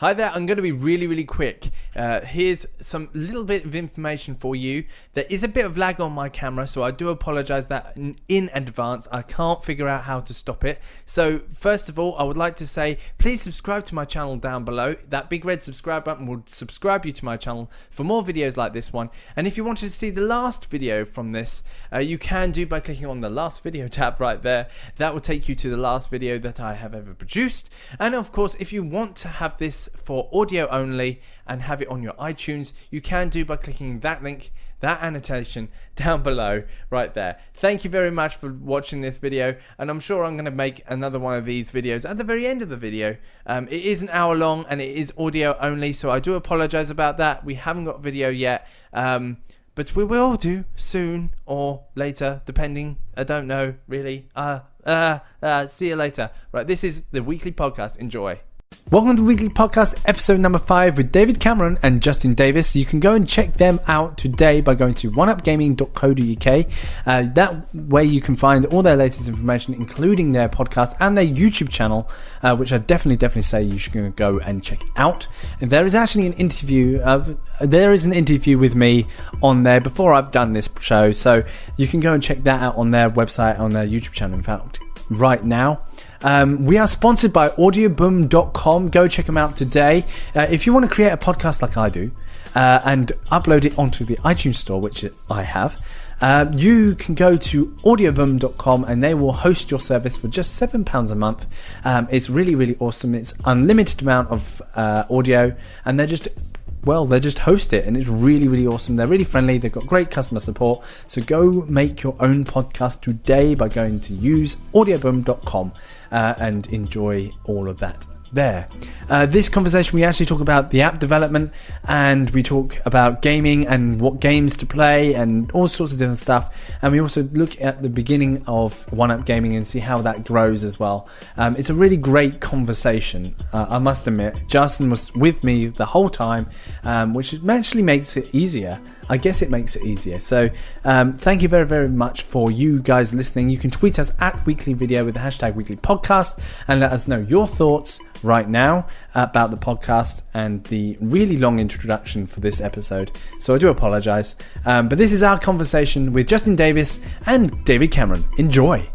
Hi there, I'm going to be really quick. Here's some little bit of information for you. There is a bit of lag on my camera, so I do apologize that in advance. I can't figure out how to stop it. So first of all, I would like to say, please subscribe to my channel down below. That big red subscribe button will subscribe you to my channel for more videos like this one. And if you wanted to see the last video from this, you can do by clicking on the last video tab right there. That will take you to the last video that I have ever produced. And of course, if you want to have this for audio only and have it on your iTunes, you can do by clicking that link, that annotation down below right there. Thank you very much for watching this video, and I'm sure I'm going to make another one of these videos at the very end of the video. It is an hour long and it is audio only, so I do apologize about that. We haven't got video yet, but we will do soon or later, depending. I don't know really. See you later. Right, this is the weekly podcast. Enjoy. Welcome to the weekly podcast, episode number 5 with David Cameron and Justin Davis. You can go and check them out today by going to oneupgaming.co.uk. That way you can find all their latest information, including their podcast and their YouTube channel, which I definitely say you should go and check out. And there is actually an interview with me on there before I've done this show, so you can go and check that out on their website, on their YouTube channel, in fact, right now. We are sponsored by audioboom.com. Go check them out today. If you want to create a podcast like I do and upload it onto the iTunes store, which I have, you can go to audioboom.com and they will host your service for just £7 a month. It's really awesome. It's unlimited amount of audio, and they just host it, and it's really awesome. They're really friendly. They've got great customer support. So go make your own podcast today by going to use audioboom.com and enjoy all of that there. This conversation, we actually talk about the app development, and we talk about gaming and what games to play and all sorts of different stuff. And we also look at the beginning of One Up Gaming and see how that grows as well. It's a really great conversation, I must admit. Justin was with me the whole time, which actually makes it easier. I guess it makes it easier. So thank you very much for you guys listening. You can tweet us at Weekly Video with the hashtag Weekly Podcast and let us know your thoughts right now about the podcast and the really long introduction for this episode. So I do apologize. But this is our conversation with Justin Davis and David Cameron. Enjoy.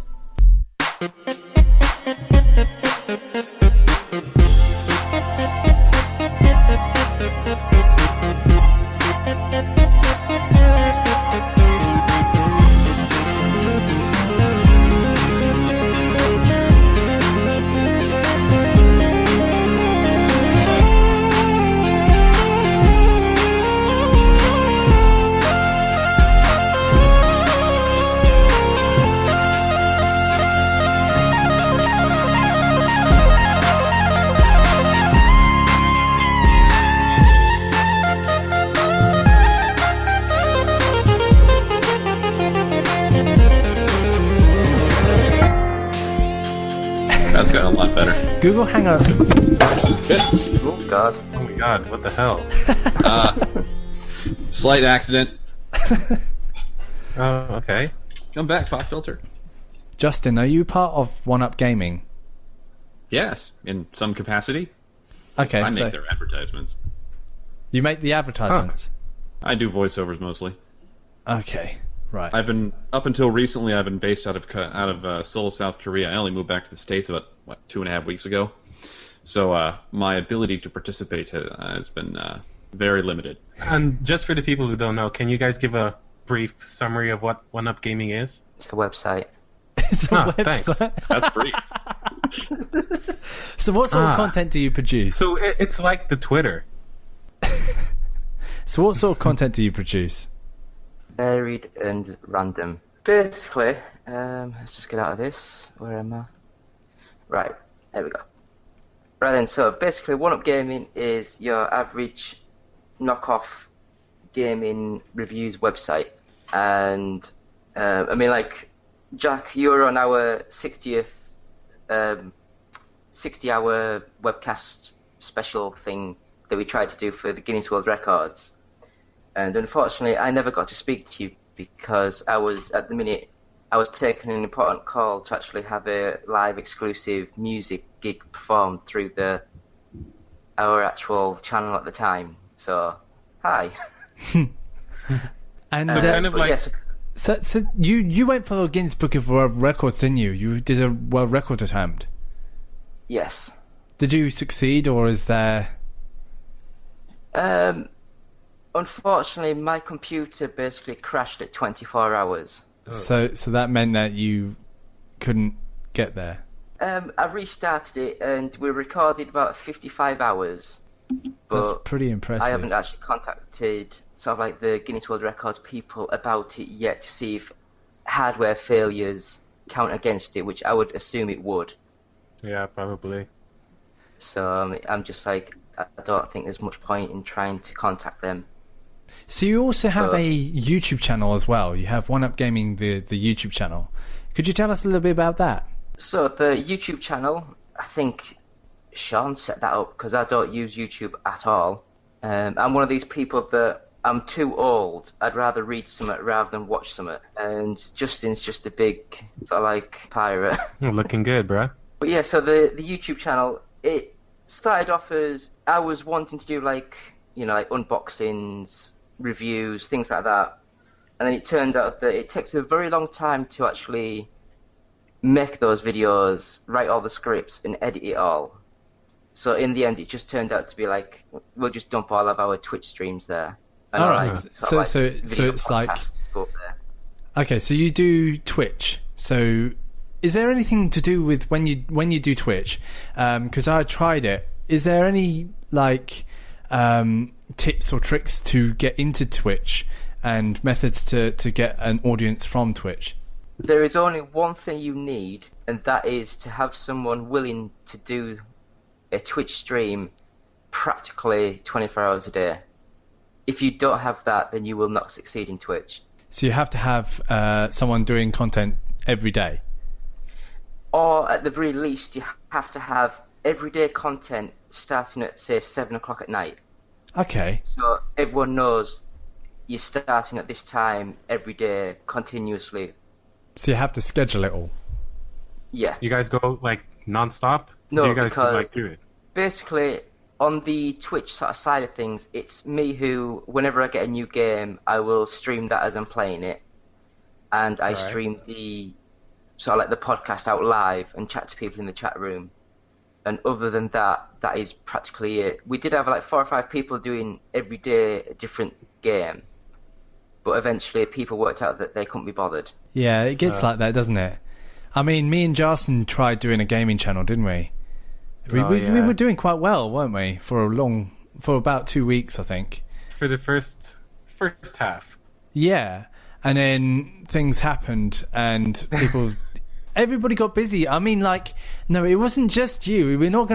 That's gotten a lot better. Google Hangouts. Good. Oh god. Oh my god, what the hell? Slight accident. Oh, okay. Come back, pop filter. Justin, are you part of One Up Gaming? Yes, in some capacity. Okay, I so make their advertisements. you make the advertisements. I do voiceovers mostly. Okay, right. Up until recently, I've been based out of Seoul, South Korea. I only moved back to the States about 2.5 weeks ago. So my ability to participate has been very limited. And just for the people who don't know, can you guys give a brief summary of what One Up Gaming is? It's a website. It's a thanks. website. That's free. So what sort of content do you produce? So it's like the Twitter. So what sort of content do you produce? Varied and random. Basically, let's just get out of this. Where am I? Right, there we go. Right then, so basically One Up Gaming is your average knockoff gaming reviews website. And, I mean, like, Jack, you're on our 60th 60-hour webcast special thing that we tried to do for the Guinness World Records. And unfortunately, I never got to speak to you because I was taking an important call to actually have a live exclusive music gig performed through the our actual channel at the time. So, hi. And So kind of But like yes, so you went for the Guinness Book of World Records, didn't you? You did a world record attempt. yes. Did you succeed, or is there? Unfortunately, my computer basically crashed at 24 hours. So that meant that you couldn't get there. I restarted it and we recorded about 55 hours. That's But pretty impressive. I haven't actually contacted sort of like the Guinness World Records people about it yet to see if hardware failures count against it, which I would assume it would. yeah, probably. So I'm just like, I don't think there's much point in trying to contact them. So you also have But- a YouTube channel as well. You have One Up Gaming, the YouTube channel. Could you tell us a little bit about that? So the YouTube channel, I think Sean set that up because I don't use YouTube at all. I'm one of these people that I'm too old. I'd rather read something rather than watch something. And Justin's just a big sort of like pirate. Looking good, bruh. But yeah, so the YouTube channel, it started off as I was wanting to do like, you know, like unboxings, reviews, things like that. And then it turned out that it takes a very long time to actually make those videos, write all the scripts, and edit it all. So in the end, it just turned out to be like, we'll just dump all of our Twitch streams there. And All all, right. like, sort of So- like so video it's like- podcasts go up there. Okay, so you do Twitch. So is there anything to do with when you do Twitch? Because I tried it. Is there any like tips or tricks to get into Twitch and methods to get an audience from Twitch? There is only one thing you need, and that is to have someone willing to do a Twitch stream practically 24 hours a day. If you don't have that, then you will not succeed in Twitch. So you have to have someone doing content every day. Or at the very least, you have to have everyday content starting at, say, 7 o'clock at night. Okay. So everyone knows you're starting at this time every day, continuously. So you have to schedule it all. Yeah. You guys go like non-stop? No, do you guys because- like do it? Basically, on the Twitch sort of side of things, it's me who, whenever I get a new game, I will stream that as I'm playing it. And I Right. stream the sort of like the podcast out live and chat to people in the chat room. And other than that, that is practically it. We did have like 4 or 5 people doing every day a different game. But eventually people worked out that they couldn't be bothered. Yeah, it gets like that, doesn't it? I mean, me and Jarson tried doing a gaming channel, didn't we? We yeah. were doing quite well, weren't we? For about 2 weeks, I think. For the first half. Yeah, and then things happened, and everybody got busy. I mean, like, no, it wasn't just you. I'm not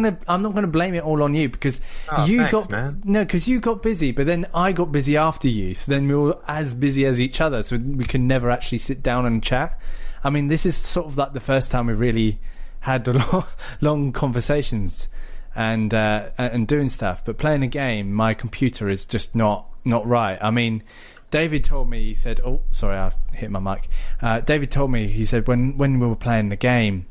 gonna blame it all on you because Man. because you got busy, but then I got busy after you. So then we were as busy as each other, so we could never actually sit down and chat. I mean, this is sort of like the first time we really had long conversations and doing stuff. But playing a game, my computer is just not right. I mean, David told me, he said, oh, sorry, I hit my mic. David told me, he said, when we were playing the game,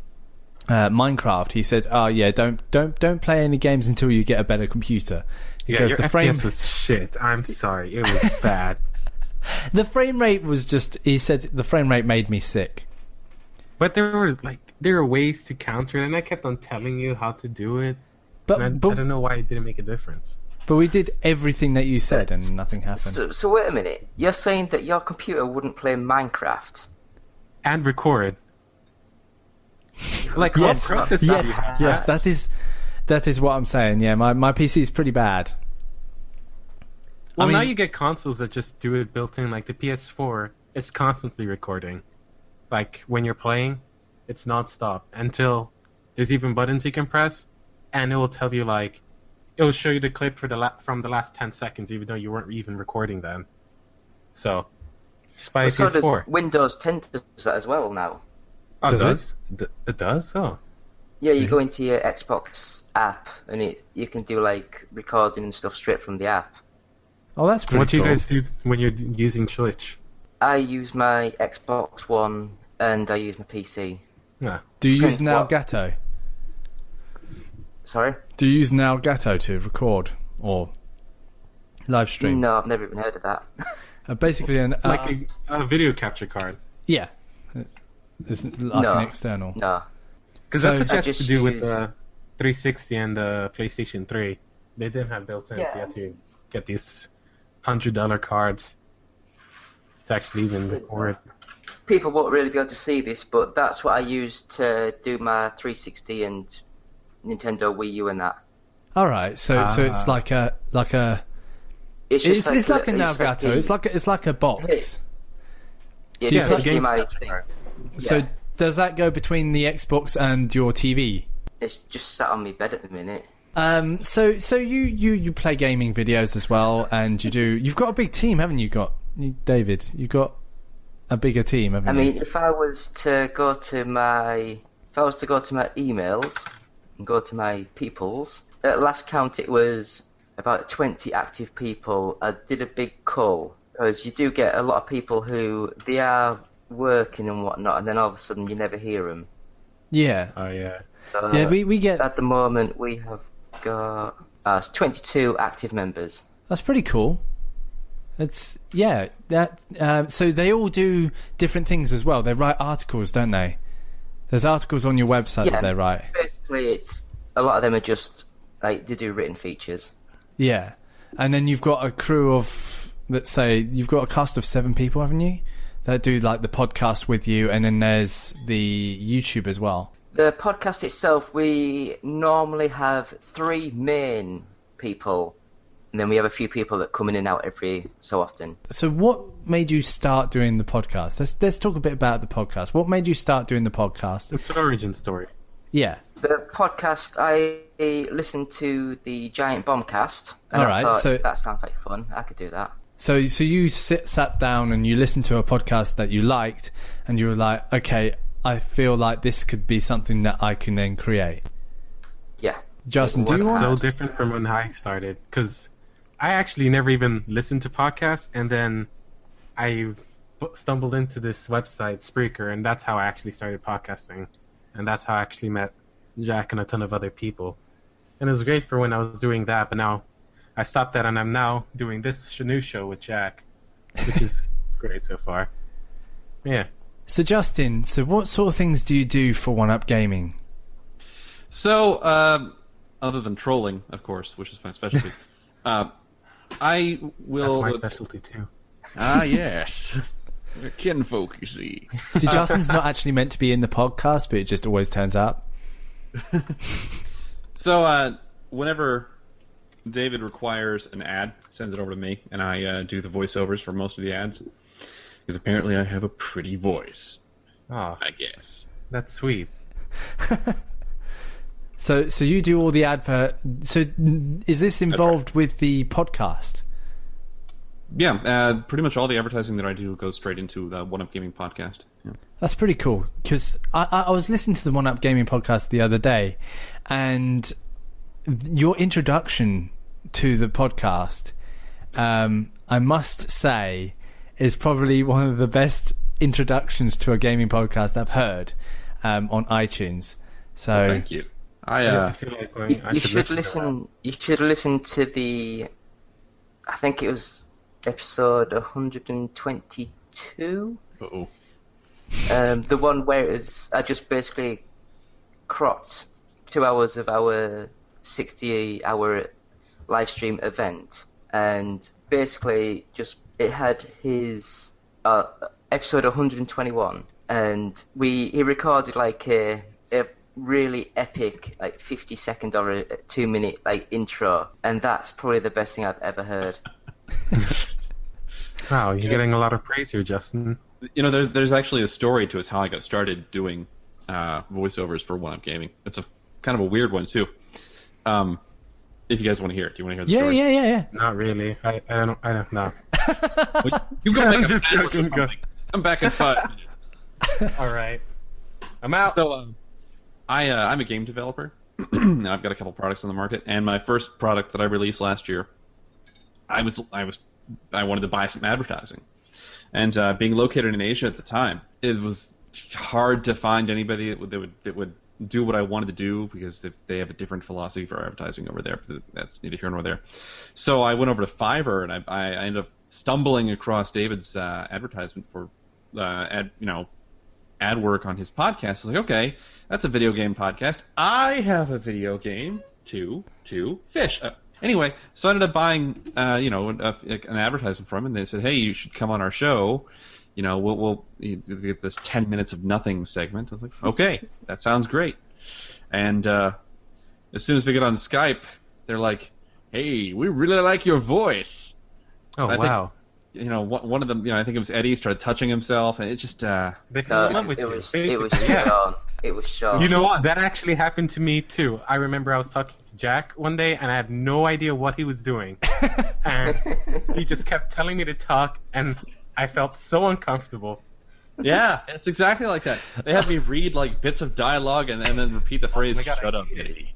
Minecraft, he said, oh yeah, don't play any games until you get a better computer. Yeah, Because your FPS was shit. I'm sorry. It was bad. the frame rate was just, he said, the frame rate made me sick. But there are ways to counter it, and I kept on telling you how to do it. But, And I don't know why it didn't make a difference. but we did everything that you said and nothing happened. So wait a minute. You're saying that your computer wouldn't play Minecraft? And record. Like Yes, what processor yes, do you have? yes. That is what I'm saying. Yeah, my PC is pretty bad. Well, I mean- now you get consoles that just do it built in. Like the PS4, it's constantly recording. Like when you're playing, it's non-stop until there's even buttons you can press, and it will tell you like, it will show you the clip for from the last 10 seconds, even though you weren't even recording then. So, just buy a So PS4. does Windows 10 does that as well now. Oh, Does does it? It does? Oh. Yeah, you go into your Xbox app and you can do like recording and stuff straight from the app. Oh, that's pretty What do you cool. guys do when you're using Twitch? I use my Xbox One and I use my PC. Yeah. Do you use an Depends what- Elgato? Sorry? Do you use an Elgato to record or live stream? No, I've never even heard of that. Basically, Like a video capture card. yeah, it's like No. an external. No. Because So- that's what you I have to just do with use- the 360 and the PlayStation 3. They didn't have built-in, so you Yeah. had to get these $100 cards to actually even record. People won't really be able to see this, but that's what I use to do my 360 and Nintendo Wii U and that. All right, so it's like a It's it's like an it's Elgato. It's like a box. Yeah, So you it's put- like in my thing. So Yeah. does that go between the Xbox and your TV? It's just sat on my bed at the minute. So you play gaming videos as well, and you've got a big team, haven't you? David, you've got a bigger team, haven't I you? mean, if I was to go to my emails and go to my peoples, at last count it was about 20 active people. I did a big cull because you do get a lot of people who they are working and whatnot, and then all of a sudden you never hear them. Yeah, Oh, yeah. So yeah. We get at the moment we have got 22 active members. that's pretty cool. It's that. So they all do different things as well. They write articles, don't they? There's articles on your website Yeah. that they write. Basically, it's a lot of them are just like they do written features. Yeah, and then you've got a crew of, let's say, you've got a cast of 7 people, haven't you? That do like the podcast with you, and then there's the YouTube as well. The podcast itself, we normally have 3 main people, and then we have a few people that come in and out every so often. So, what made you start doing the podcast? Let's talk a bit about the podcast. What made you start doing the podcast? It's an origin story. Yeah. The podcast, I listened to the Giant Bombcast, and All right, I thought, so- that sounds like fun. I could do that. So you sat down and you listened to a podcast that you liked, and you were like, okay, I feel like this could be something that I can then create. Yeah. Justin, do What's you want? so different from when I started? Because I actually never even listened to podcasts, and then I stumbled into this website, Spreaker, and that's how I actually started podcasting. And that's how I actually met Jack and a ton of other people. And it was great for when I was doing that, but now I stopped that, and I'm now doing this new show with Jack, which is great so far. Yeah. So Justin, what sort of things do you do for One Up Gaming? So, other than trolling, of course, which is my specialty, I will. That's my specialty too. Ah, yes. We're kinfolk, you see. See, Justin's not actually meant to be in the podcast, but it just always turns up. So, whenever David requires an ad, sends it over to me, and I do the voiceovers for most of the ads. Because apparently I have a pretty voice, Oh, I guess. that's sweet. So you do all the advert. So is this involved with the podcast? Yeah, pretty much all the advertising that I do goes straight into the One Up Gaming podcast. Yeah. That's pretty cool, because I was listening to the One Up Gaming podcast the other day, and your introduction to the podcast, I must say, is probably one of the best introductions to a gaming podcast I've heard on iTunes. So Thank you. I feel like I You should should listen. To listen. You should listen to the. I think it was episode 122. Uh-oh. The one where it was. I just basically cropped 2 hours of our 60-hour live stream event, and basically just it had his episode 121, and he recorded like a really epic like 50-second or a 2-minute like intro, and that's probably the best thing I've ever heard. Wow, you're getting a lot of praise here, Justin. You know, there's actually a story to us how I got started doing voiceovers for One Up Gaming. It's a kind of a weird one too. If you guys want to hear it, do you want to hear the story? yeah. Not really. I don't know. Well, you've got to I'm make just a sandwich or joking, go. something. I'm back in 5 minutes. All right. I'm out. So, I'm a game developer. And I've got a couple products on the market, and my first product that I released last year, I wanted to buy some advertising, and being located in Asia at the time, it was hard to find anybody that would do what I wanted to do because they have a different philosophy for advertising over there. That's neither here nor there. So I went over to Fiverr, and I ended up stumbling across David's advertisement for ad work on his podcast. I was like, okay, that's a video game podcast. I have a video game to fish. Anyway, so I ended up buying an advertisement from him, and they said, hey, you should come on our show. We'll get this 10 minutes of nothing segment. I was like, okay, that sounds great. And as soon as we get on Skype, they're like, hey, we really like your voice. Oh, wow. One of them, I think it was Eddie, started touching himself, and it just... They fell in love with you. It was Sean. You know what? That actually happened to me, too. I remember I was talking to Jack one day, and I had no idea what he was doing. And he just kept telling me to talk, and I felt so uncomfortable. Yeah, it's exactly like that. They had me read bits of dialogue and then repeat the phrase, shut up, Eddie.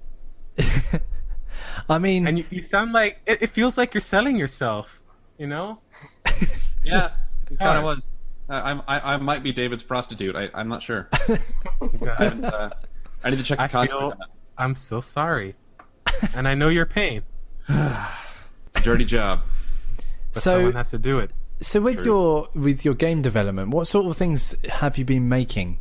I mean... And you sound like... It feels like you're selling yourself, Yeah, it kind of was. I might be David's prostitute. I'm not sure. I need to check the contract. I'm so sorry. And I know your pain. It's a dirty job. But someone has to do it. So with your game development, what sort of things have you been making?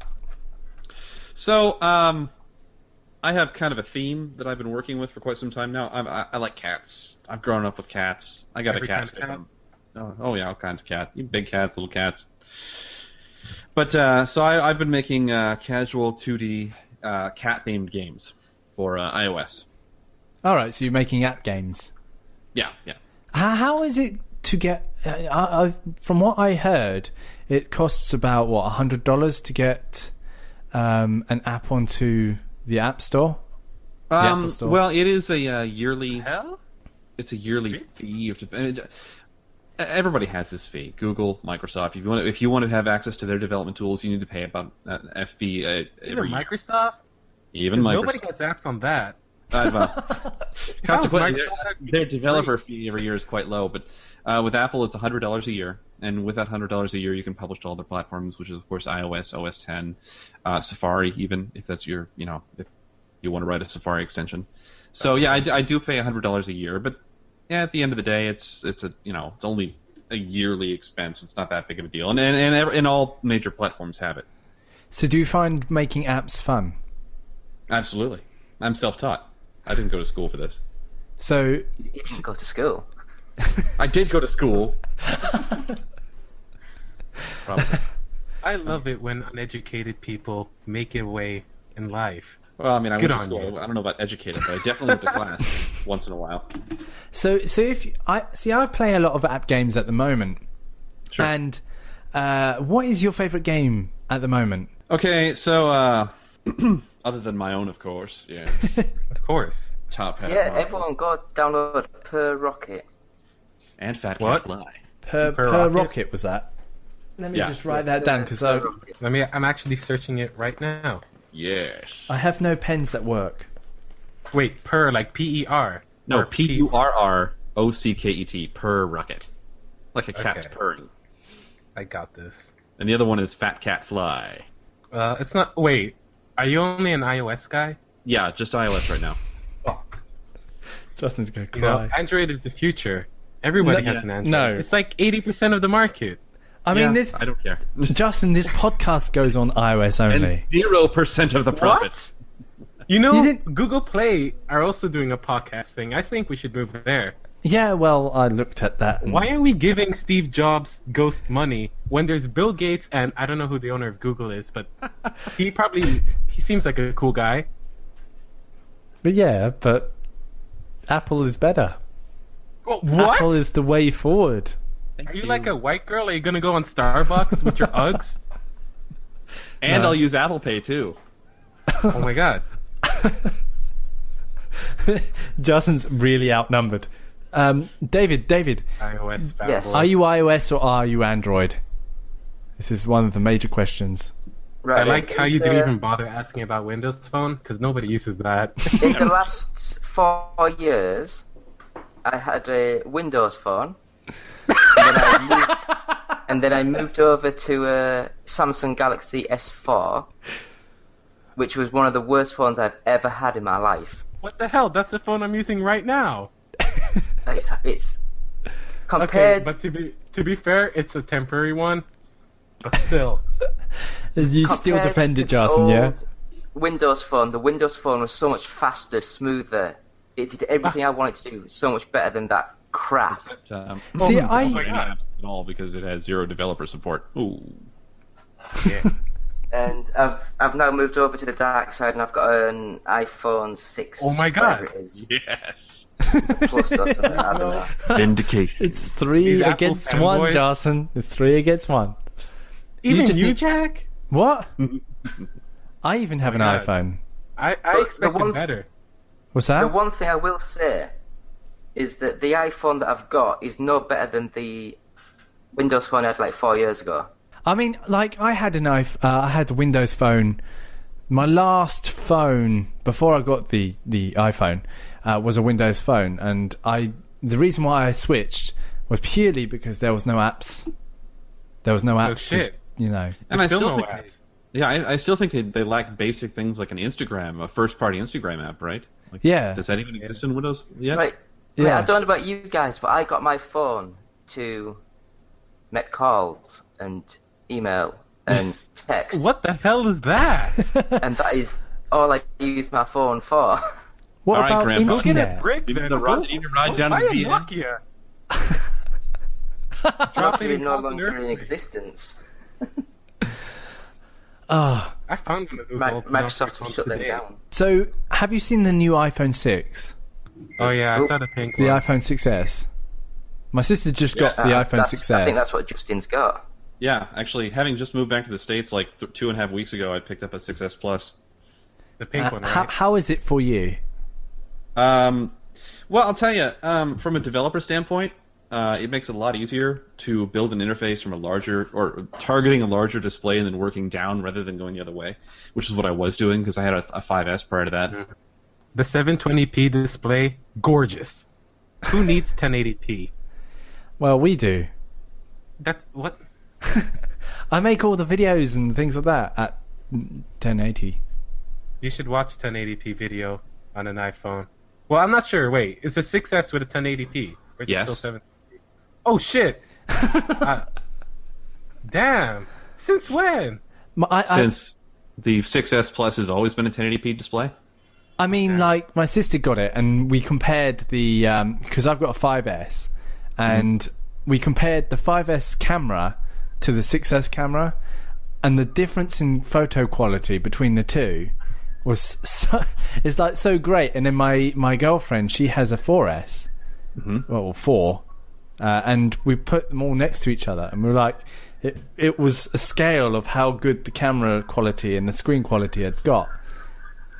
So I have kind of a theme that I've been working with for quite some time now. I like cats. I've grown up with cats. I got a cat. Oh yeah, all kinds of cats. Big cats, little cats. But so I've been making casual 2D cat-themed games for iOS. All right, so you're making app games. Yeah. How is it to get? From what I heard, it costs about $100 to get an app onto the App Store. Apple Store. Well, it is a yearly. Hell? It's a yearly fee. You have to. Everybody has this fee. Google, Microsoft. If you want to have access to their development tools, you need to pay about a fee Even every Microsoft. year. Even Microsoft. Nobody has apps on that. Consequently, their developer fee every year is quite low. But with Apple, it's $100 a year, and with that $100 a year, you can publish to all their platforms, which is of course iOS, OS 10, Safari, even if that's your, if you want to write a Safari extension. So yeah, I do pay $100 a year, but yeah, at the end of the day, it's only a yearly expense. It's not that big of a deal, and all major platforms have it. So do you find making apps fun? Absolutely. I'm self-taught. I didn't go to school for this. So You didn't go to school. I did go to school. Probably. I love it when uneducated people make it way in life. Well, I mean, I Good went to on school. you. I don't know about educated, but I definitely went to class once in a while. So if I play a lot of app games at the moment, Sure. and what is your favorite game at the moment? Okay, so other than my own, of course, yeah, Of course. Top Hat Yeah, Mario everyone go download Per Rocket. and Fat Cat What? Fly. Per Rocket? Rocket was that? Let me Yeah. just write that down because I I'm actually searching it right now. Yes. have no pens that work. Wait, per like PER. No, Or PURROCKET, Per Rocket, like a cat's Okay. purring. I got this. And the other one is Fat Cat Fly. It's not. Wait, are you only an iOS guy? Yeah, just iOS right now. Fuck. Justin's gonna You know, cry. Android is the future. Everybody No, has an Android. no. It's like 80% of the market. I mean, Yeah, this I don't care. Justin, this podcast goes on iOS only. And 0% of the profits. You know, You didn't- Google Play are also doing a podcast thing. I think we should move there. Yeah, well, I looked at that. And Why are we giving Steve Jobs ghost money when there's Bill Gates and I don't know who the owner of Google is, but he seems like a cool guy. But Apple is better. What? Apple is the way forward. Are you like a white girl? Are you gonna go on Starbucks with your Uggs? And No. I'll use Apple Pay too. Oh my god. Justin's really outnumbered. David, iOS fanboy. Yes. are you iOS or are you Android? This is one of the major questions. Right. I like how you didn't in even bother asking about Windows Phone because nobody uses that. In the last 4 years, I had a Windows phone. And then I moved over to a Samsung Galaxy S4, which was one of the worst phones I've ever had in my life. What the hell? That's the phone I'm using right now. It's compared. Okay, but to be fair, it's a temporary one. But still, You still compared defend to it, the Justin, yeah? old Windows phone. The Windows phone was so much faster, smoother. It did everything I wanted to do so much better than that crap. See, it I- doesn't play any apps at all because it has 0 developer support. Ooh. yeah. And I've now moved over to the dark side, and I've got an iPhone 6. Oh my God. whatever it is, Yes. Plus or something. I don't know. Vindication. It's 3 These Apple against 1, fanboys. Justin. It's 3 against 1. Even just you, need- Jack? What? I even have an God. iPhone. I the expected one- better. What's The that? one thing I will say is that the iPhone that I've got is no better than the Windows phone I had like 4 years ago. I mean, like, I had I had the Windows phone. My last phone before I got the iPhone was a Windows phone, and the reason why I switched was purely because there was no apps. There was no apps. shit. To, you know. And I Still still no think apps. Yeah, I still think they lack basic things like an Instagram, a first-party Instagram app, right? Like, Yeah. Does that even exist in Windows yet? Right. Yeah. Right, I don't know about you guys, but I got my phone to make calls and email and text. What the hell is that? And that is all I use my phone for. What All right, about Grandpa. Go get a internet? brick, You need then. to ride down I to am the Nokia. Nokia in no Falcon longer in Earthquake. existence. Oh, I found one of those old Microsoft Nokia has phones shut them today. down. so have you seen the new iPhone 6? Oh yeah, I saw the pink The one. iPhone 6s? My sister just got the iPhone 6s. I think that's what Justin's got. Yeah, actually, having just moved back to the States like 2.5 weeks ago, I picked up a 6S Plus. The pink one, right? How is it for you? Well, I'll tell you, from a developer standpoint, it makes it a lot easier to build an interface from a larger, or targeting a larger display and then working down rather than going the other way, which is what I was doing because I had a 5S prior to that. The 720p display, gorgeous. Who needs 1080p? Well, we do. That's what? I make all the videos and things like that at 1080. You should watch 1080p video on an iPhone. Well, I'm not sure. Wait, is the 6S with a 1080p? Or is Yes. it still 720p? Oh shit! Damn. Since when? Since the 6S Plus has always been a 1080p display. I mean, like, my sister got it, and we compared the because I've got a 5S, and we compared the 5S camera to the 6S camera, and the difference in photo quality between the two was so, it's like so great. And then my girlfriend, she has a 4S, well, 4, and we put them all next to each other, and we were like, it was a scale of how good the camera quality and the screen quality had got.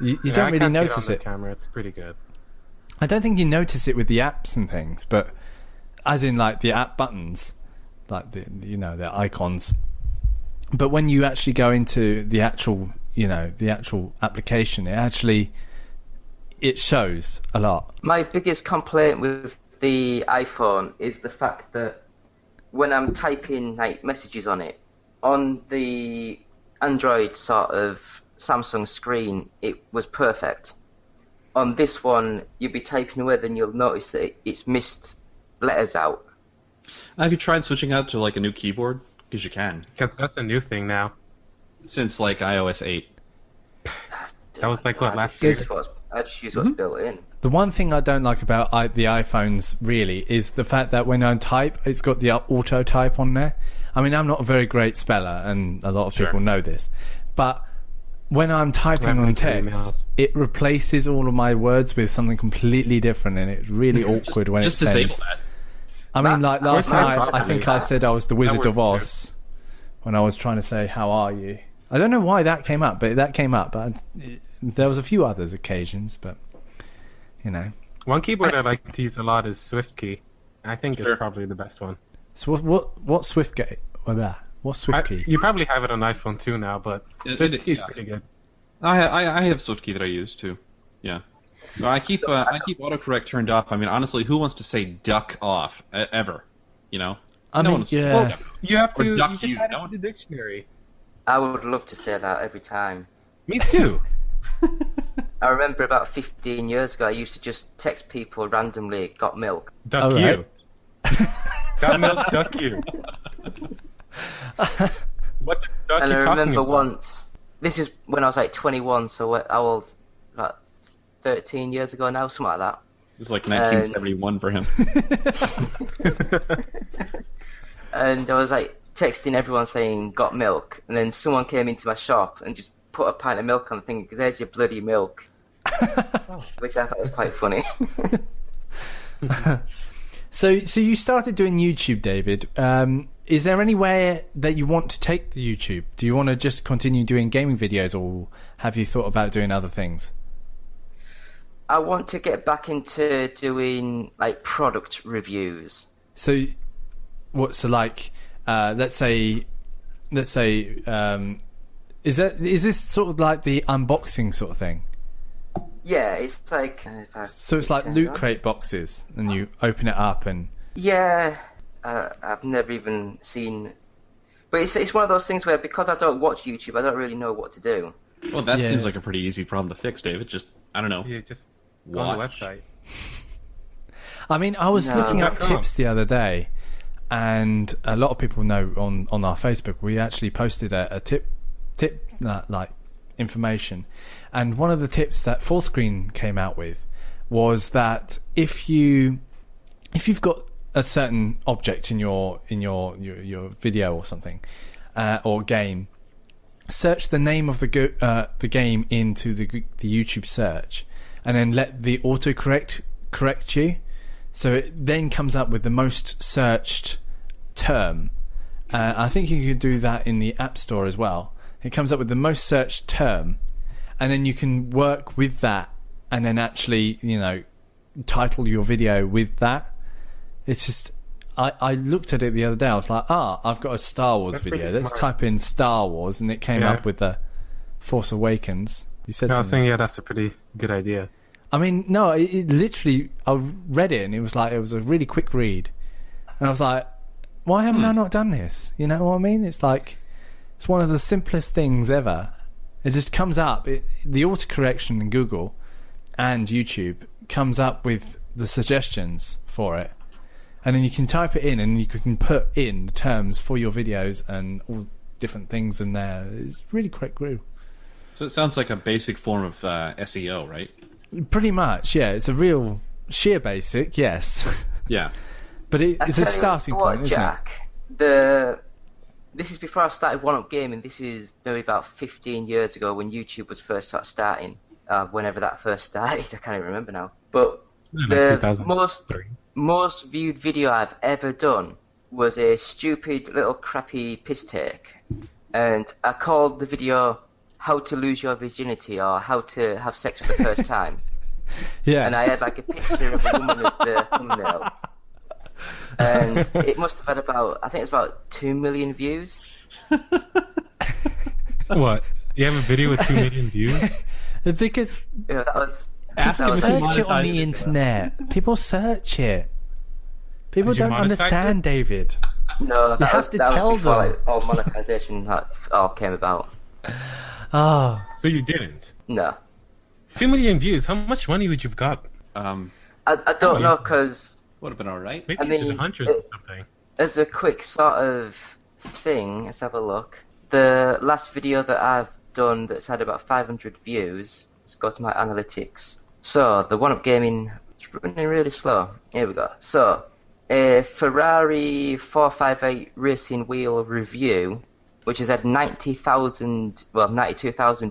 You Yeah, don't I really can't see notice on it. the camera. It's pretty good. I don't think you notice it with the apps and things, but as in like the app buttons, like the icons. But when you actually go into the actual application, it shows a lot. My biggest complaint with the iPhone is the fact that when I'm typing like messages on it, on the Android sort of Samsung screen, it was perfect. On this one, you'll be typing away, then you'll notice that it's missed letters out. Have you tried switching out to like a new keyboard? Because you can. Because that's a new thing now. Since like iOS 8. That was like what, I last just year? use I just use what's built in. The one thing I don't like about the iPhones really is the fact that when I type, it's got the auto type on there. I mean, I'm not a very great speller, and a lot of people know this, but when I'm typing on text, it replaces all of my words with something completely different, and it's really awkward when Just it disable says. that. I mean, like last my night, I problem think is I that- said I was the Wizard of works Oz when I was trying to say, "How are you?" I don't know why that came up, but that came up. But there was a few others occasions, but you know. One keyboard I like to use a lot is SwiftKey. I think Sure. it's probably the best one. So what SwiftKey? What's SwiftKey? You probably have it on iPhone too now, but SwiftKey is yeah. pretty good. I have SwiftKey that I use too. Yeah. No, I keep autocorrect turned off. I mean, honestly, who wants to say duck off ever? You know. I No mean, one wants to say yeah. duck. You have Or to. duck You just you, add no? it to the dictionary. I would love to say that every time. Me too. I remember about 15 years ago, I used to just text people randomly, got milk. Duck All you. right. Got milk, duck you. What the duck And you I talking remember about? once, this is when I was like 21, so how old? About 13 years ago now, something like that. It was like 1971 for him. And I was like texting everyone saying, got milk. And then someone came into my shop and just put a pint of milk on the thing. There's your bloody milk. Which I thought was quite funny. So you started doing YouTube, David. Is there anywhere that you want to take the YouTube? Do you want to just continue doing gaming videos, or have you thought about doing other things? I want to get back into doing like product reviews. So, let's say, is this sort of like the unboxing sort of thing? Yeah, it's like... So it's like Loot Crate boxes, and you open it up and... Yeah, I've never even seen... But it's one of those things where, because I don't watch YouTube, I don't really know what to do. Well, that Yeah. seems like a pretty easy problem to fix, David. Just, I don't know. Yeah, just go on the Watch. website. I mean, I was No. looking up .com. tips the other day, and a lot of people know on our Facebook, we actually posted a tip like information, and one of the tips that Fullscreen came out with was that if you've got a certain object in your video or something, or game, search the name of the game into the YouTube search, and then let the autocorrect correct you. So it then comes up with the most searched term. I think you could do that in the App Store as well. It comes up with the most searched term, and then you can work with that, and then actually, title your video with that. It's just, I looked at it the other day. I was like, I've got a Star Wars That's video. pretty Let's smart. type in Star Wars, and it came Yeah. up with the Force Awakens. You said No, I was something. saying, yeah, that's a pretty good idea. I mean, no, it literally, I read it and it was a really quick read. And I was like, why haven't I not done this? You know what I mean? It's like, it's one of the simplest things ever. It just comes up. The autocorrection in Google and YouTube comes up with the suggestions for it. And then you can type it in, and you can put in the terms for your videos and all different things in there. It's really quick grew. So it sounds like a basic form of SEO, right? Pretty much, yeah. It's a real sheer basic, yes. Yeah. But it's a I tell you starting what, point, isn't Jack, this is before I started One Up Gaming. This is maybe about 15 years ago when YouTube was first starting. Whenever that first started, I can't even remember now. But Like the 2003. most viewed video I've ever done was a stupid little crappy piss take, and I called the video "How to Lose Your Virginity" or "How to Have Sex for the First Time." Yeah. And I had like a picture of a woman as the thumbnail. And it must have had I think it's about 2 million views. What? You have a video with 2 million views? Because Yeah, that was. Ask that him was if he search it on monetized the it. internet. People search it. People Did you don't monetize understand, it? David. No, that have was, to that tell was before them. like, all monetization all came about. Oh, So you didn't. No, 2 million views. How much money would you've got? I don't know, because Would have been all right. Maybe I into the mean, hundreds or something. as a quick sort of thing, let's have a look. The last video that I've done that's had about 500 views, let's go to my analytics. So, the One Up Gaming is running really slow. Here we go. So, a Ferrari 458 racing wheel review, which has had 92,000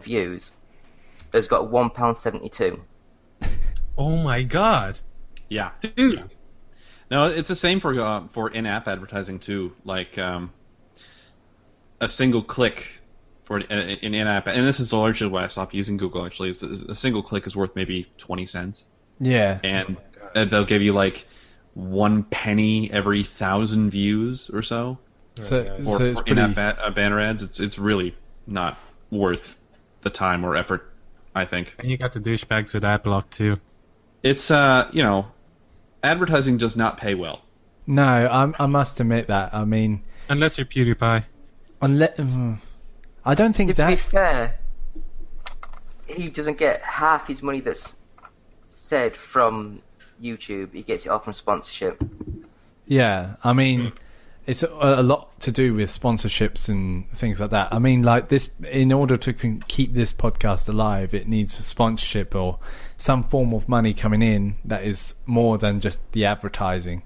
views, has got £1.72. Oh my god. Yeah. Dude. No, it's the same for in-app advertising too. Like a single click for an in-app, and this is largely why I stopped using Google. Actually, is a single click is worth maybe 20 cents, yeah. and they'll give you like 1 penny every 1,000 views or so. So, For, so it's for pretty. in-app banner ads, it's really not worth the time or effort. I think And you got the douchebags with Adblock too. it's advertising does not pay well. No, I must admit that. I mean, Unless you're PewDiePie. unless I don't think To be that. fair, he doesn't get half his money that's said from YouTube. He gets it all from sponsorship. Yeah, I mean, it's a lot to do with sponsorships and things like that. I mean, like this, in order to keep this podcast alive, it needs sponsorship or some form of money coming in that is more than just the advertising.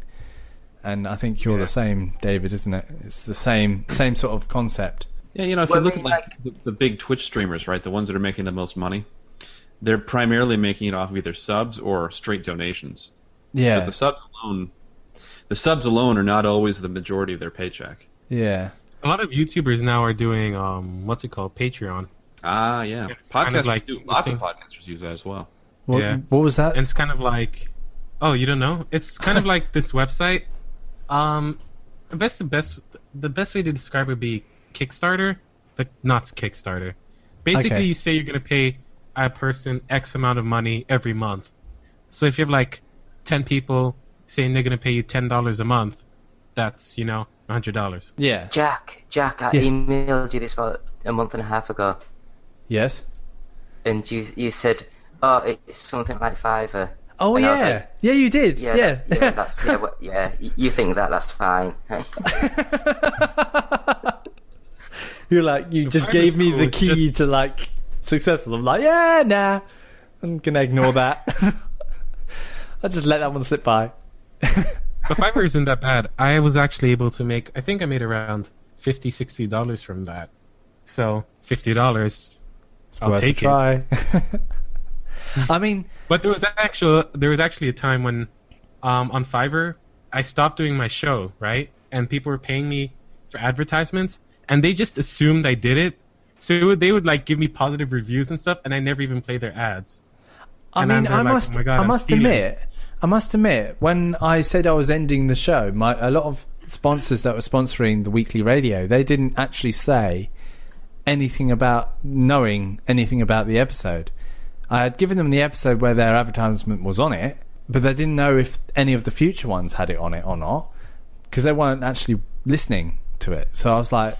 And I think you're the same, David, isn't it? It's the same sort of concept. Yeah, if you look at the big Twitch streamers, right, the ones that are making the most money, they're primarily making it off of either subs or straight donations. Yeah. But the subs alone are not always the majority of their paycheck. Yeah. A lot of YouTubers now are doing what's it called, Patreon. Ah, yeah. It's Podcasters kind of like do. Lots of podcasters use that as well. What was that? And it's kind of like, oh, you don't know? It's kind of like this website. The best way to describe it would be Kickstarter, but not Kickstarter. Basically, Okay. you say you're going to pay a person X amount of money every month. So if you have like 10 people saying they're going to pay you $10 a month, that's, $100. Yeah. Jack, I Yes. emailed you this about a month and a half ago, Yes. and you said, oh, it's something like $5. Oh, And I was yeah. like, Yeah, you did. Yeah. You think that's fine. You're like, you just private gave me school the is key to, like, successful. I'm like, yeah, nah. I'm going to ignore that. I'll just let that one slip by. But Fiverr isn't that bad. I was actually able to I think I made around $50, $60 from that. So, $50, I'll Worth a take it. try. I mean, But there was actually a time when on Fiverr I stopped doing my show, right? And people were paying me for advertisements, and they just assumed I did it. So they would like give me positive reviews and stuff, and I never even play their ads. I And mean, they're I like, must, "Oh my God, I I'm must stealing." admit, when I said I was ending the show, a lot of sponsors that were sponsoring the weekly radio, they didn't actually say anything about knowing anything about the episode. I had given them the episode where their advertisement was on it, but they didn't know if any of the future ones had it on it or not, because they weren't actually listening to it. So I was like,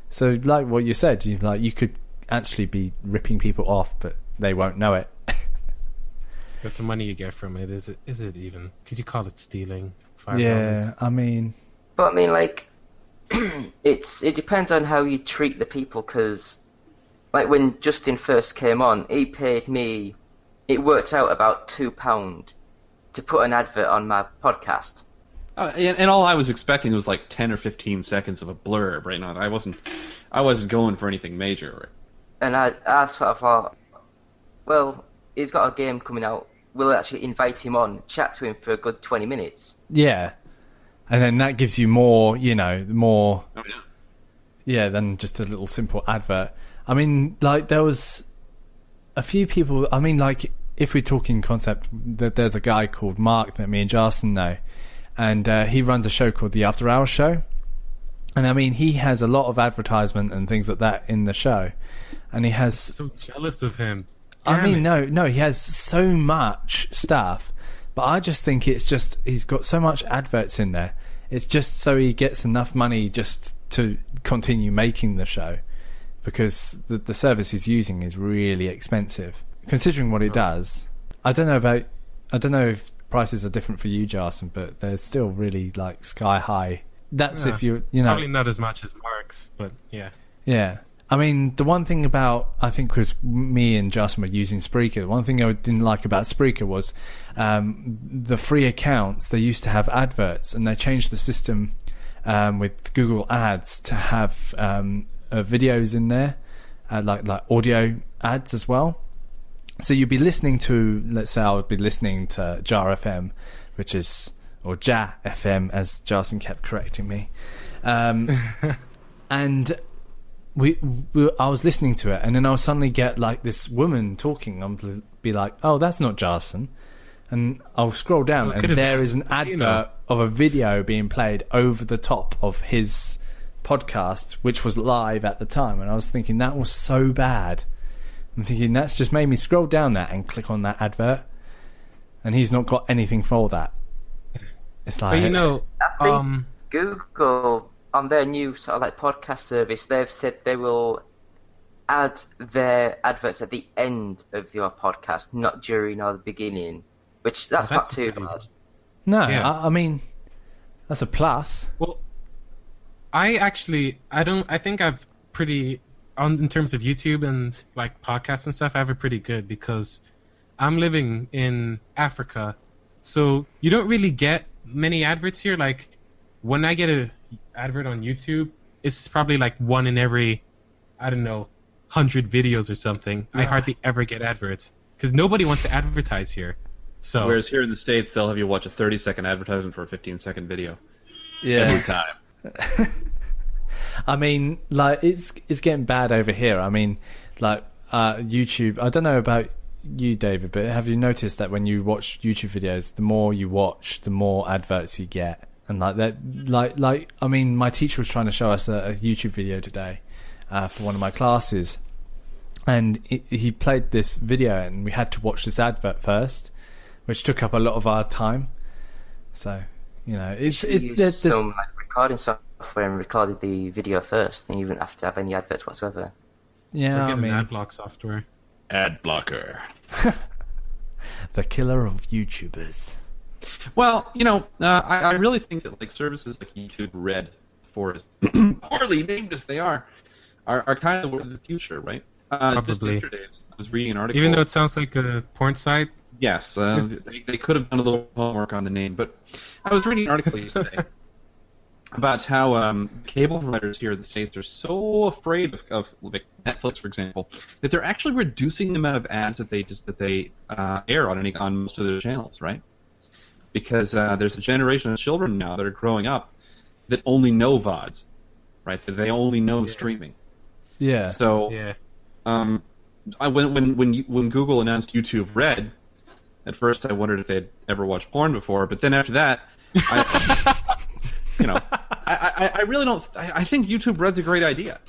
so like what you said, you could actually be ripping people off, but they won't know it. But the money you get from it, is it even? Could you call it stealing? $5? Yeah, I mean, But I mean, like, it depends on how you treat the people, because, like, when Justin first came on, he paid me, it worked out about £2 to put an advert on my podcast. And all I was expecting was like 10 or 15 seconds of a blurb, right? I wasn't going for anything major. And I sort of thought, well, he's got a game coming out, we'll actually invite him on, chat to him for a good 20 minutes. yeah. And then that gives you more, more, Oh, yeah. yeah, than just a little simple advert. I mean, like, there was a few people, I mean, like, if we're talking concept, there's a guy called Mark that me and Jarson know, and he runs a show called The After Hours Show. And I mean, he has a lot of advertisement and things like that in the show. And he has... So jealous of him. I mean, Damn no, he has so much stuff, but I just think it's just he's got so much adverts in there. It's just so he gets enough money just to continue making the show, because the service he's using is really expensive considering what it does. I don't know if prices are different for you, Jarson, but they're still really like sky high. That's if you know. Probably not as much as Mark's, but yeah. Yeah. I mean, the one thing about, I think, was me and Justin were using Spreaker. The one thing I didn't like about Spreaker was the free accounts, they used to have adverts, and they changed the system with Google Ads to have videos in there, like audio ads as well. So you'd be listening to, let's say I would be listening to Jar FM, which is, or Ja FM, as Jarson kept correcting me. And I was listening to it, and then I'll suddenly get like this woman talking. I'll be like, "Oh, that's not Jarson," and I'll scroll down, Well, and there is an advert of a video being played over the top of his podcast, which was live at the time. And I was thinking that was so bad. I'm thinking that's just made me scroll down that and click on that advert, and he's not got anything for that. It's like, I think Google, on their new sort of like podcast service, they've said they will add their adverts at the end of your podcast, not during or the beginning, which that's not too bad. No, Yeah. I mean, that's a plus. Well, I think I've pretty, in terms of YouTube and like podcasts and stuff, I have it pretty good because I'm living in Africa, so you don't really get many adverts here. Like when I get a advert on YouTube, it's probably like one in every, I don't know, 100 videos or something. I hardly ever get adverts because nobody wants to advertise here. So Whereas here in the States, they'll have you watch a 30-second advertisement for a 15-second video Yeah. every time. I mean, like it's getting bad over here. I mean, like YouTube. I don't know about you, David, but have you noticed that when you watch YouTube videos, the more you watch, the more adverts you get, and like that, like I mean, my teacher was trying to show us a YouTube video today for one of my classes, and he played this video, and we had to watch this advert first, which took up a lot of our time. So you know, it's Use some like recording software and recorded the video first, then you wouldn't have to have any adverts whatsoever. yeah. I get an mean, ad block software. Ad blocker. the killer of YouTubers. Well, you know, I really think that like services like YouTube Red, for as poorly named as they are kind of the future, right? Just Probably. yesterday, I was reading an article. Even though it sounds like a porn site. Yes, they could have done a little homework on the name, but I was reading an article yesterday about how cable providers here in the States are so afraid of like Netflix, for example, that they're actually reducing the amount of ads that they air on most of their channels, right? Because there's a generation of children now that are growing up that only know VODs, right? That they only know streaming. Yeah. So Yeah. when Google announced YouTube Red, at first I wondered if they'd ever watched porn before, but then after that, I really don't. I think YouTube Red's a great idea.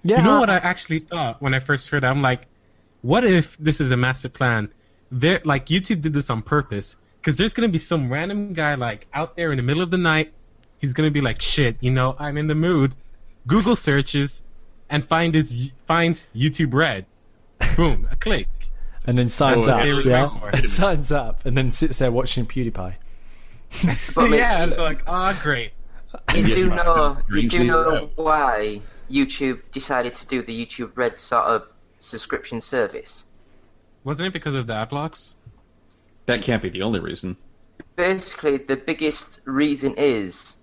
Yeah. You know what I actually thought when I first heard it? I'm like, what if this is a master plan? Like YouTube did this on purpose because there's gonna be some random guy like out there in the middle of the night. He's gonna be like, shit, I'm in the mood. Google searches and finds YouTube Red. Boom, a click. And then signs Oh, up, they were yeah. right. And signs up, and then sits there watching PewDiePie. But Yeah, it's like, great. you do know Usually, why YouTube decided to do the YouTube Red sort of subscription service. Wasn't it because of the ad blocks? That can't be the only reason. Basically, the biggest reason is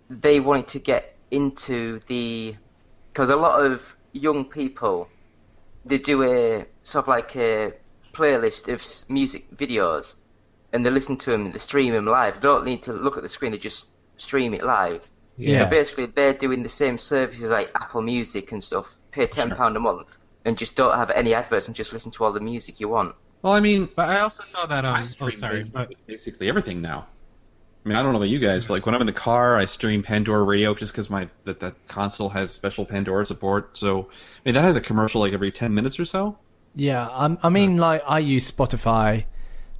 they wanted to get into because a lot of young people, they do a sort of like a playlist of music videos, and they listen to them, they stream them live. They don't need to look at the screen, they just stream it live. Yeah. So basically, they're doing the same services like Apple Music and stuff. Pay £10 a month and just don't have any adverts and just listen to all the music you want. Well, I mean, But I also saw that I on. stream basically everything now. I mean, I don't know about you guys, but like when I'm in the car, I stream Pandora Radio just because that console has special Pandora support. So, I mean, that has a commercial like every 10 minutes or so. Yeah, I mean, like, I use Spotify,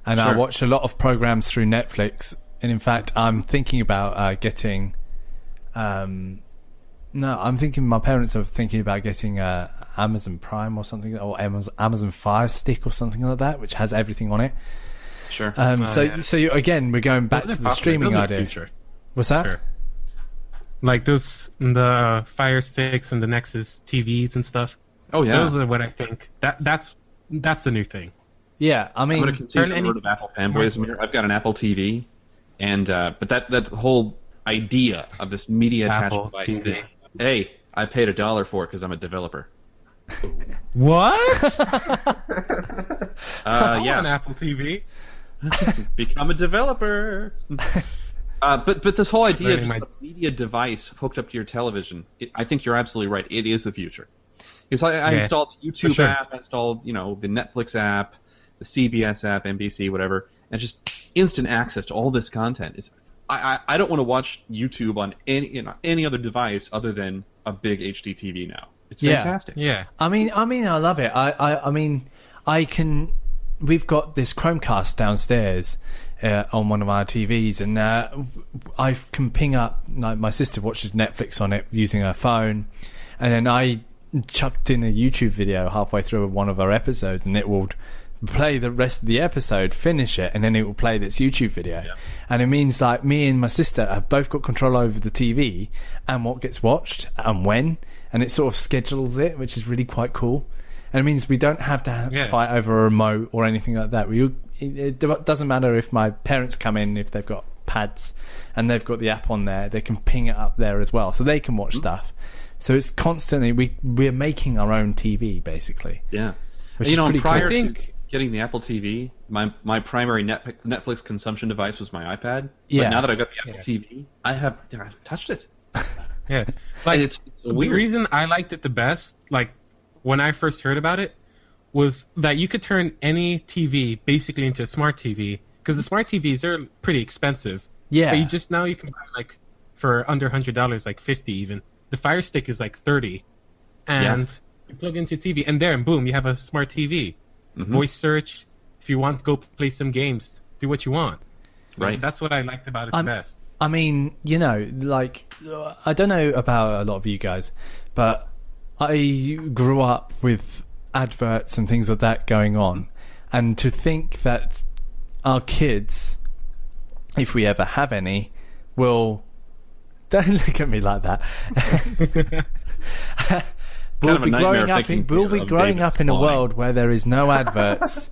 and I Sure. watch a lot of programs through Netflix. And in fact, I'm thinking about getting. My parents are thinking about getting Amazon Prime or something, or Amazon Fire Stick or something like that, which has everything on it. Sure. Again, we're going back to the streaming idea. Future. What's that? Sure. Like the Fire Sticks and the Nexus TVs and stuff. Oh yeah. Those are what I think. That's the new thing. Yeah, I I'm going mean, to continue turn the word of Apple fanboyism here. I've got an Apple TV, and but that whole idea of this media attached Apple device. TV. That, hey, I paid $1 for it because I'm a developer. What? Yeah, On Apple TV. become a developer. But this whole idea of Learning just a media device hooked up to your television, I think you're absolutely right. It is the future. Because I Yeah, installed the YouTube sure. app, I installed the Netflix app, the CBS app, NBC, whatever, and just instant access to all this content. I don't want to watch YouTube on any other device other than a big HD TV now. It's Yeah. fantastic. Yeah. I mean, I love it. I mean, I can. We've got this Chromecast downstairs on one of our TVs, and I can ping up. Like, my sister watches Netflix on it using her phone, and then I chucked in a YouTube video halfway through one of our episodes, and it will play the rest of the episode, finish it, and then it will play this YouTube video. Yeah. And it means like me and my sister have both got control over the TV and what gets watched and when, and it sort of schedules it, which is really quite cool. And it means we don't have to fight over a remote or anything like that. It doesn't matter if my parents come in, if they've got pads and they've got the app on there, they can ping it up there as well, so they can watch stuff. So it's constantly we're making our own TV basically. Yeah, which is pretty prior cool. to getting the Apple TV, my primary Netflix consumption device was my iPad. Yeah. But now that I've got the Apple TV, I've touched it. Yeah, like it's the weird. reason I liked it the best, like when I first heard about it, was that you could turn any TV basically into a smart TV, because the smart TVs are pretty expensive. Yeah. But you can buy like for under $100, like 50 even. The Fire Stick is like 30, and you plug into TV, and there, and boom, you have a smart TV. Mm-hmm. Voice search. If you want to go play some games, do what you want. Right. That's what I liked about it the best. I mean, like, I don't know about a lot of you guys, but I grew up with adverts and things like that going on, and to think that our kids, if we ever have any, will... Don't look at me like that. We'll be growing up in a world where there is no adverts,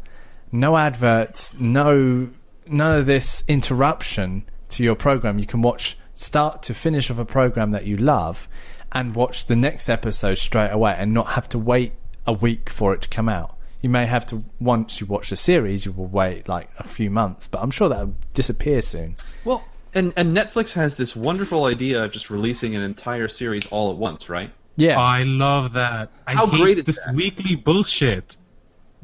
none of this interruption to your program. You can watch start to finish of a program that you love and watch the next episode straight away and not have to wait a week for it to come out. You may have to, once you watch the series, you will wait like a few months, but I'm sure that will disappear soon. Well, and Netflix has this wonderful idea of just releasing an entire series all at once, right? Yeah. I love that. How I hate great is this that? weekly bullshit.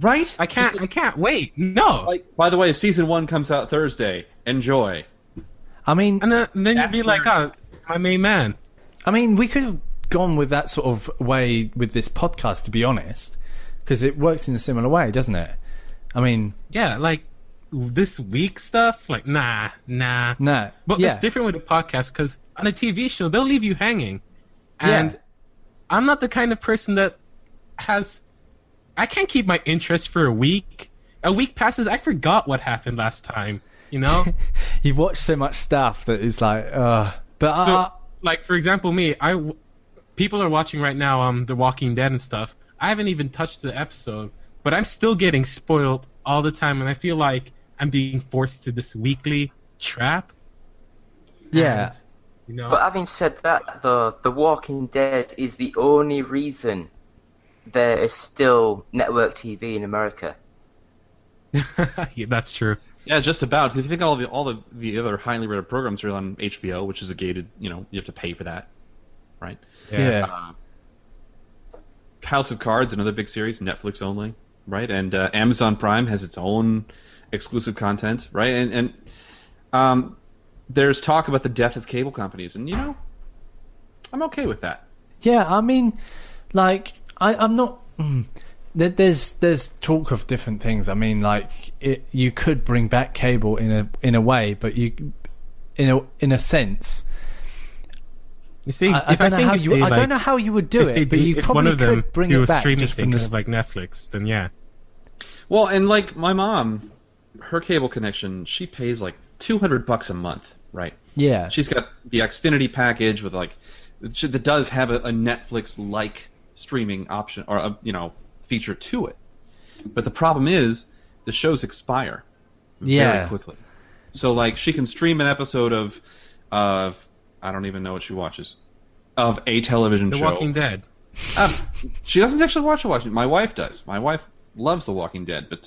Right? I can't wait. No. Like, by the way, season 1 comes out Thursday. Enjoy. I mean, And then you'd be like, oh, my main man. I mean, we could have gone with that sort of way with this podcast, to be honest, because it works in a similar way, doesn't it? I mean... Yeah, like, this week stuff, like, nah. No. But it's different with a podcast, because on a TV show, they'll leave you hanging. And I'm not the kind of person that has... I can't keep my interest for a week. A week passes, I forgot what happened last time, you know? You watch so much stuff that is like, But So, like, for example, me, people are watching right now The Walking Dead and stuff. I haven't even touched the episode, but I'm still getting spoiled all the time, and I feel like I'm being forced to this weekly trap. Yeah. And, you know, But having said that, The Walking Dead is the only reason there is still network TV in America. yeah, that's true. Yeah, just about. If you think all the other highly rated programs are on HBO, which is a gated, you have to pay for that, right? Yeah. House of Cards, another big series, Netflix only, right? And Amazon Prime has its own exclusive content, right? And there's talk about the death of cable companies, and I'm okay with that. Yeah, I mean, like, I'm not... There's talk of different things. I mean, like, you could bring back cable in a way, but you, in a sense... You see, I don't know how you would do it, but you probably could bring it back streaming just from thing, like Netflix. Then yeah. Well, and like my mom, her cable connection, she pays like $200 a month, right? Yeah. She's got the Xfinity package with like that does have a Netflix-like streaming option or feature to it. But the problem is the shows expire very quickly. So like she can stream an episode of I don't even know what she watches of a television show. The Walking Dead. She doesn't actually watch it. My wife does. My wife loves The Walking Dead, but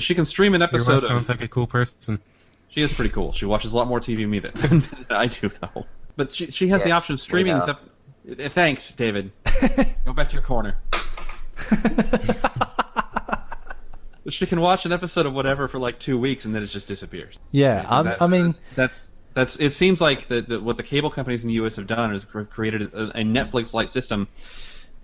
she can stream an episode. Your wife sounds like a cool person. She is pretty cool. She watches a lot more TV than me than I do, though. But she has the option of streaming stuff. Thanks, David. Go back to your corner. But she can watch an episode of whatever for like 2 weeks, and then it just disappears. Yeah, I mean... That's. It seems like what the cable companies in the U.S. have done is created a Netflix-like system,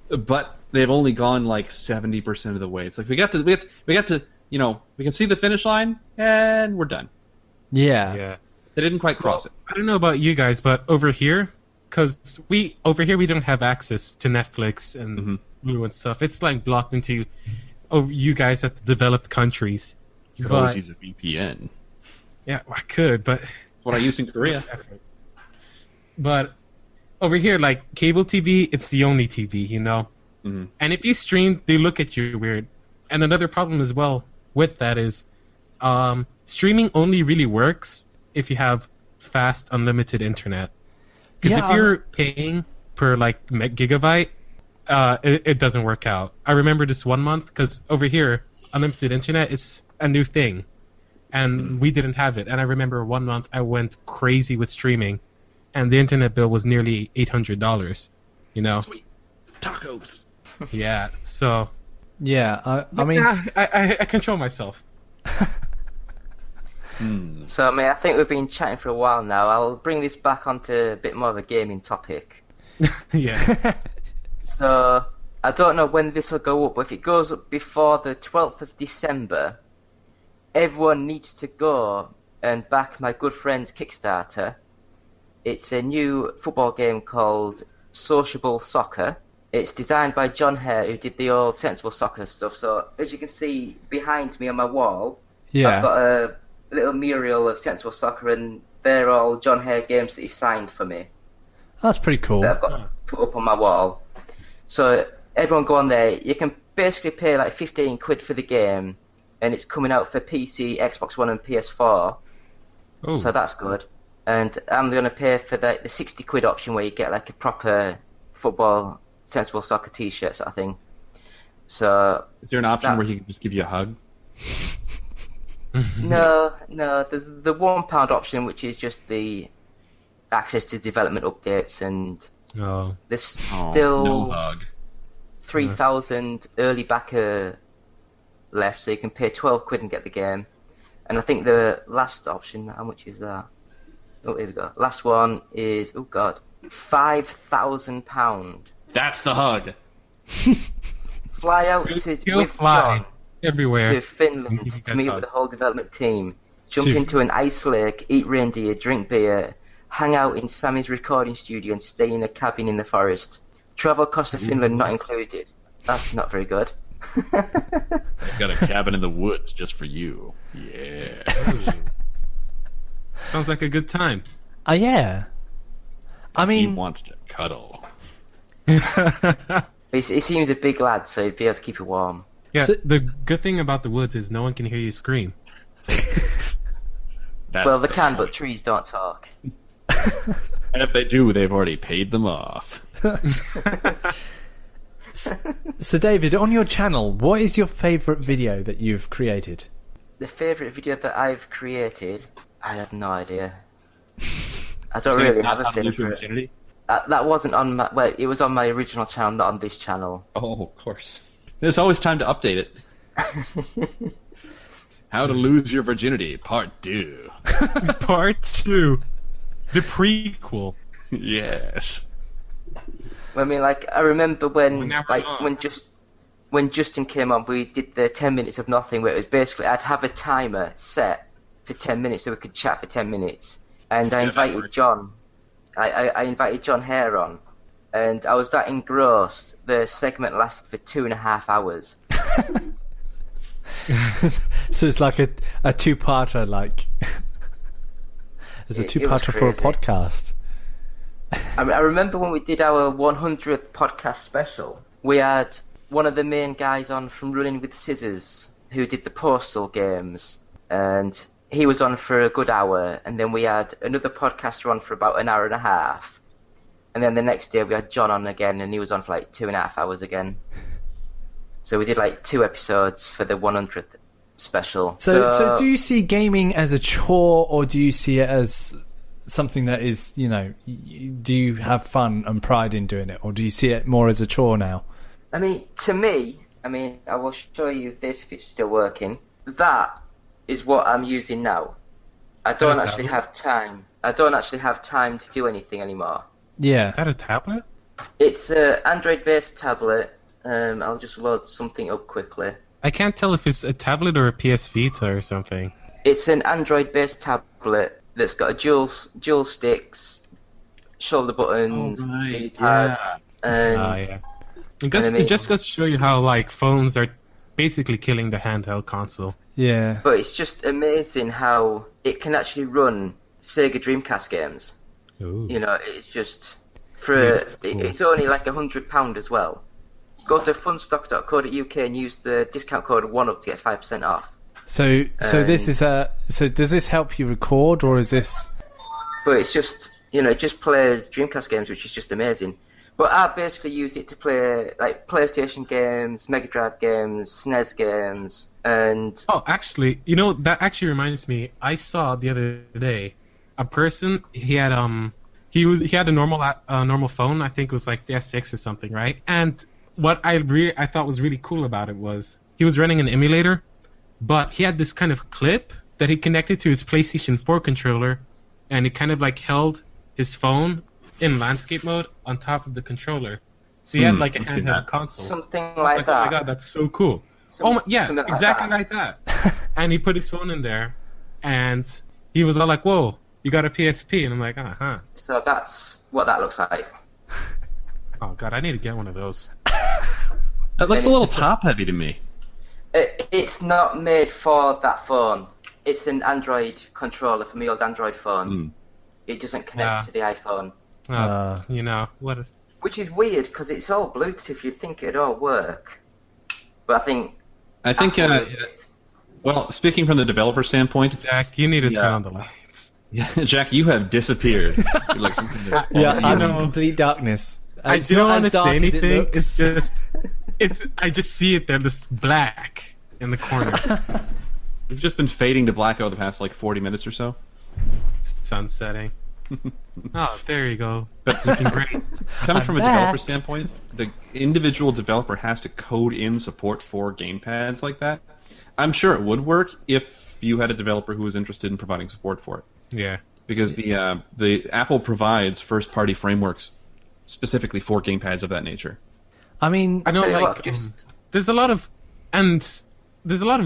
but they've only gone like 70% of the way. It's like we got to, we can see the finish line and we're done. Yeah. Yeah. They didn't quite cross it. I don't know about you guys, but over here, because we over here we don't have access to Netflix and Hulu and stuff. It's like blocked into you guys at the developed countries. You could always use a VPN. Yeah, I could, but That's what I used in Korea. But over here, like cable TV, it's the only TV, you know. Mm-hmm. And if you stream, they look at you weird. And another problem as well with that is, streaming only really works if you have fast, unlimited internet. Because if you're paying per like gigabyte, it doesn't work out. I remember this one month because over here, unlimited internet is a new thing, and we didn't have it. And I remember one month I went crazy with streaming, and the internet bill was nearly $800. You know. Sweet tacos. Yeah. So. Yeah, I mean, I control myself. So, I mean, I think we've been chatting for a while now. I'll bring this back onto a bit more of a gaming topic. Yeah. So, I don't know when this will go up, but if it goes up before the 12th of December, everyone needs to go and back my good friend's Kickstarter. It's a new football game called Sociable Soccer. It's designed by John Hare, who did the old Sensible Soccer stuff. So, as you can see behind me on my wall, I've got a little mural of Sensible Soccer, and they're all John Hare games that he signed for me. That's pretty cool. That I've got put up on my wall. So, everyone go on there. You can basically pay like 15 quid for the game, and it's coming out for PC, Xbox One, and PS4. Oh. So that's good. And I'm going to pay for the 60 quid option where you get like a proper football Sensible Soccer t-shirt sort of thing. So is there an option where he can just give you a hug? No. There's the £1 option, which is just the access to development updates, and there's still no hug. 3,000 early backer left, so you can pay 12 quid and get the game. And I think the last option, how much is that? Oh, here we go. Last one is, oh god, £5,000. That's the hug. Fly out with John everywhere to Finland to meet with the whole development team. Jump into an ice lake, eat reindeer, drink beer, hang out in Sammy's recording studio, and stay in a cabin in the forest. Travel cost of Finland not included. That's not very good. I've got a cabin in the woods just for you. Yeah. Sounds like a good time. Yeah. I mean, he wants to cuddle. He seems a big lad, so he'd be able to keep you warm. Yeah, the good thing about the woods is no one can hear you scream. Well, they can, but trees don't talk. And if they do, they've already paid them off. So, David, on your channel, what is your favourite video that you've created? The favourite video that I've created? I have no idea. I don't really have a favourite. That wasn't on my... Well, it was on my original channel, not on this channel. Oh, of course. There's always time to update it. How to Lose Your Virginity, Part 2. Part 2. The prequel. Yes. I mean, like, I remember when Justin came on, we did the 10 minutes of nothing, where it was basically, I'd have a timer set for 10 minutes so we could chat for 10 minutes. And I invited John. I invited John Hare on, and I was that engrossed, the segment lasted for 2.5 hours. So it's like a two-parter, like... There's a two-parter for a podcast. I mean, I remember when we did our 100th podcast special, we had one of the main guys on from Running with Scissors, who did the Postal games, and he was on for a good hour, and then we had another podcaster on for about an hour and a half, and then the next day we had John on again, and he was on for like 2.5 hours again. So we did like 2 episodes for the 100th special. So do you see gaming as a chore, or do you see it as something that is, you know, do you have fun and pride in doing it, or do you see it more as a chore now? I mean, to me, I will show you this if it's still working. That is what I'm using now. I don't actually have time. I don't actually have time to do anything anymore. Yeah. Is that a tablet? It's an Android-based tablet. I'll just load something up quickly. I can't tell if it's a tablet or a PS Vita or something. It's an Android-based tablet that's got a dual sticks, shoulder buttons, Oh, right, D-pad, and Yeah. It just goes to show you how like phones are basically killing the handheld console. Yeah. but it's just amazing how it can actually run Sega Dreamcast games. Ooh. You know, it's just for That's cool. it's only like £100 as well. Go to funstock.co.uk and use the discount code 1UP to get 5% off. So this is so does this help you record, or is this? But it's just, you know, it just plays Dreamcast games, which is just amazing. But I basically use it to play like PlayStation games, Mega Drive games, SNES games, and Oh, actually, you know, that actually reminds me. I saw the other day a person. He had a normal phone. I think it was like the S6 or something, right? And what I thought was really cool about it was he was running an emulator, but he had this kind of clip that he connected to his PlayStation 4 controller, and it kind of like held his phone in landscape mode on top of the controller. So he had like a I've seen handheld that. console. something I was like like, that. oh my god, that's so cool. Yeah, something like exactly that. like that. And he put his phone in there, and he was all like, "Whoa, you got a PSP?" And I'm like, "Uh-huh." So that's what that looks like. Oh god, I need to get one of those. That looks a little top heavy to me. It's not made for that phone. It's an Android controller for my old Android phone. It doesn't connect to the iPhone. You know what? Which is weird because it's all Bluetooth. You'd think it'd all work. But I think. Well, speaking from the developer standpoint, Jack, you need to turn on the lights. yeah, Jack, you have disappeared. You're like something that- Yeah, you I'm know, in complete darkness. I It's don't not want as to dark say as it anything. looks. I just see it there, this black in the corner. We've just been fading to black over the past like 40 minutes or so. Sun setting. Oh, there you go. Looking great. Coming from a back. developer standpoint, the individual developer has to code in support for gamepads like that. I'm sure it would work if you had a developer who was interested in providing support for it. Yeah. Because the Apple provides first-party frameworks specifically for gamepads of that nature. I mean, I know, tell you like, what, just- there's a lot of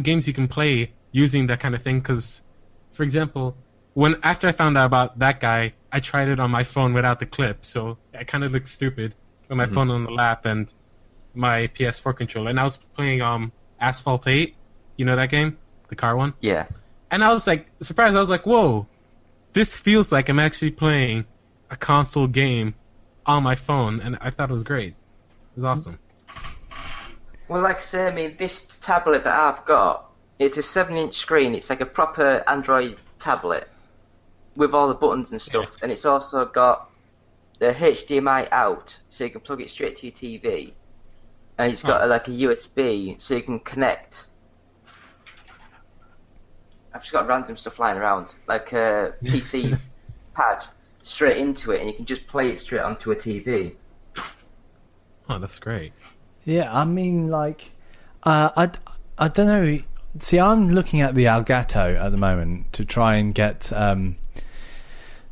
games you can play using that kind of thing. Because, for example, after I found out about that guy, I tried it on my phone without the clip, so I kind of looked stupid with my phone on the lap and my PS4 controller. And I was playing Asphalt 8, you know that game, the car one. Yeah. And I was like surprised. I was like, whoa, this feels like I'm actually playing a console game on my phone, and I thought it was great. It was awesome. Well, like I say, I mean, this tablet that I've got, it's a 7-inch screen. It's like a proper Android tablet with all the buttons and stuff. Yeah. And it's also got the HDMI out, so you can plug it straight to your TV. And it's got like a USB, so you can connect. I've just got random stuff lying around, like a PC pad straight into it, and you can just play it straight onto a TV. Oh, that's great. yeah, I mean, like, I don't know. See, I'm looking at the Elgato at the moment to try and get.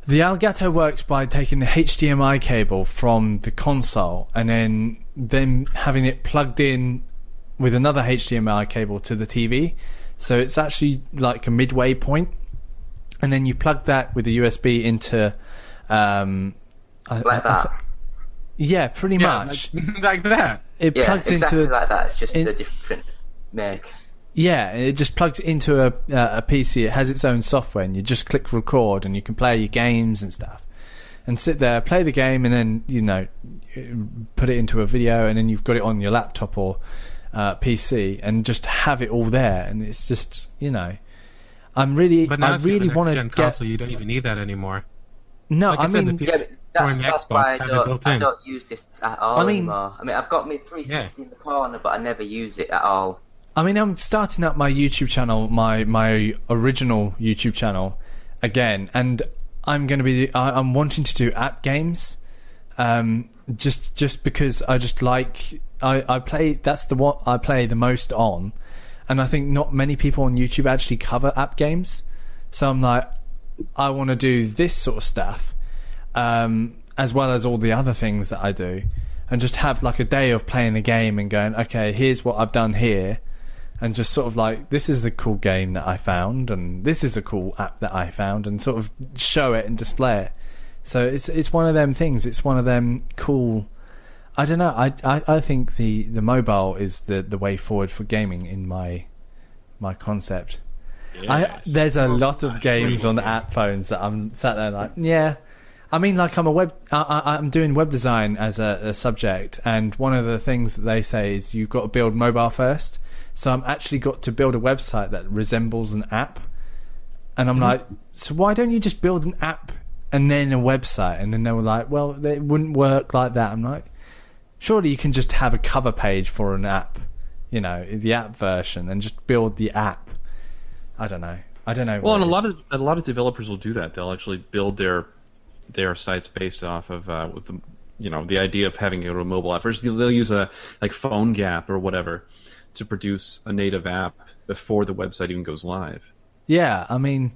The Elgato works by taking the HDMI cable from the console and then having it plugged in with another HDMI cable to the TV. So it's actually like a midway point, and then you plug that with the USB into. Like that. Yeah, pretty Yeah, much. like that. It Yeah, plugs exactly into like that. It's just in- a different make. Yeah, it just plugs into a PC. It has its own software, and you just click record, and you can play your games and stuff, and sit there, play the game, and then put it into a video, and then you've got it on your laptop or PC, and just have it all there. And it's just I really But now if you have a want to next-gen get. console, you don't even need that anymore. No, Like I I said, mean, the Yeah, PS4 but and the that's Xbox why have it built I in. don't use this at all I mean- anymore. I mean, I've got my 360 in the corner, but I never use it at all. I mean, I'm starting up my YouTube channel, my original YouTube channel again, and I'm going to be. I'm wanting to do app games, just because I just like I play. That's the what I play the most on, and I think not many people on YouTube actually cover app games. So I'm like, I want to do this sort of stuff, as well as all the other things that I do, and just have like a day of playing a game and going, okay, here's what I've done here. And just sort of like, this is a cool game that I found, and this is a cool app that I found, and sort of show it and display it So it's one of them things. It's one of them cool. I don't know. I think the mobile is the way forward for gaming in my concept. Yes. There's a lot of games on the app phones that I'm sat there like, yeah. I mean, like I'm doing web design as a subject, and one of the things that they say is you've got to build mobile first. So I'm actually got to build a website that resembles an app, and I'm like, so why don't you just build an app and then a website? And then they were like, well, it wouldn't work like that. I'm like, surely you can just have a cover page for an app, you know, the app version, and just build the app. I don't know. Well, and a lot of developers will do that. They'll actually build their sites based off of with the idea of having a mobile app. First, they'll use a like PhoneGap or whatever to produce a native app before the website even goes live. Yeah, I mean,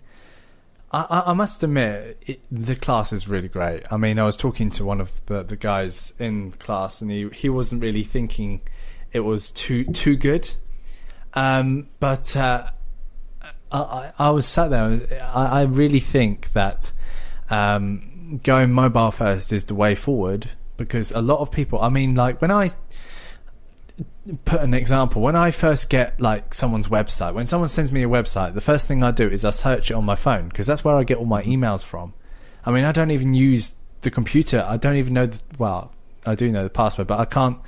I must admit the class is really great. I mean, I was talking to one of the guys in class, and he wasn't really thinking it was too good. But I was sat there. I really think that going mobile first is the way forward, because a lot of people, I mean, like when I put an example, when I first get like someone's website, when someone sends me a website, the first thing I do is I search it on my phone, because that's where I get all my emails from. I mean, I don't even use the computer. I don't even know well, I do know the password, but I can't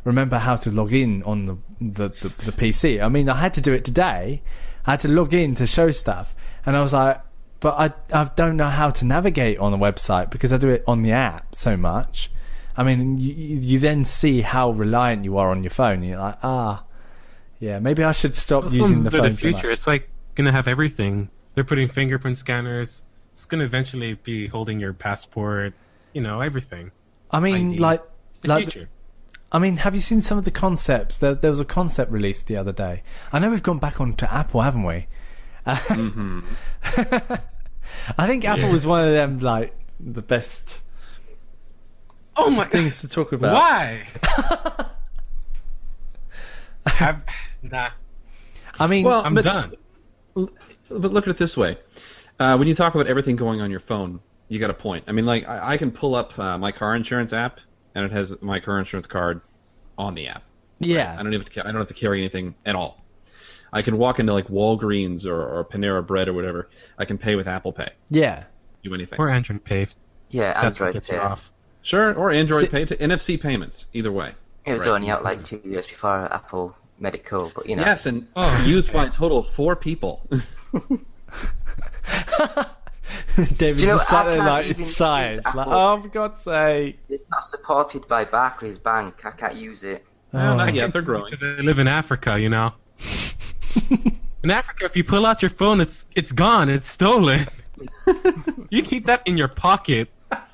remember how to log in on the PC. I mean, I had to do it today. I had to log in to show stuff, and I was like, but I don't know how to navigate on a website because I do it on the app so much. I mean, you then see how reliant you are on your phone. You're like, yeah, maybe I should stop using the phone in the so future, much. it's like gonna have everything. They're putting fingerprint scanners. It's gonna eventually be holding your passport. You know, everything. I mean, ID. It's the future. I mean, have you seen some of the concepts? There was a concept released the other day. I know we've gone back onto Apple, haven't we? Mm-hmm. I think Apple was one of them, like the best. Oh my things to talk about. Why? Nah. I mean, well, I'm done. But look at it this way: when you talk about everything going on your phone, you got a point. I mean, like I can pull up my car insurance app, and it has my car insurance card on the app. Yeah. Right? I don't have to carry anything at all. I can walk into like Walgreens or Panera Bread or whatever. I can pay with Apple Pay. Yeah. Do anything. Or Android Pay. Yeah, That's what Android gets you Pay. off. Sure, or Android Pay to NFC payments. Either way. It was Right. only out like 2 years before Apple made it cool, but you know. Yes, and used by a total of 4 people. David's you know, just sat I there can't like even inside. use It's like, Apple. oh, for God's sake. It's not supported by Barclays Bank. I can't use it. Well, not Oh. yet. They're growing. Because I live in Africa, you know. In Africa, if you pull out your phone, it's gone. It's stolen. You keep that in your pocket.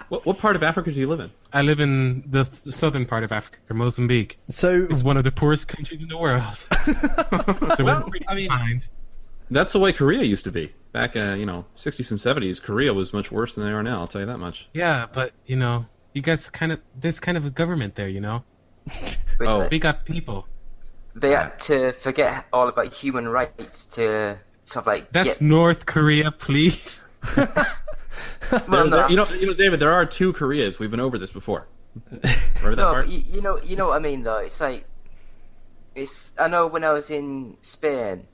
What part of Africa do you live in? I live in the southern part of Africa, Mozambique. So, It's one of the poorest countries in the world. So Well, we're pretty I mean- behind. That's the way Korea used to be. Back, 60s and 70s, Korea was much worse than they are now, I'll tell you that much. Yeah, but, you know, you guys there's kind of a government there, you know? Which, Oh. like, We got people. they had to forget all about human rights to sort of like That's get. North Korea, please. Well, no, David, there are 2 Koreas. We've been over this before. Remember that no, part? but you know what I mean though. It's like, I know when I was in Spain,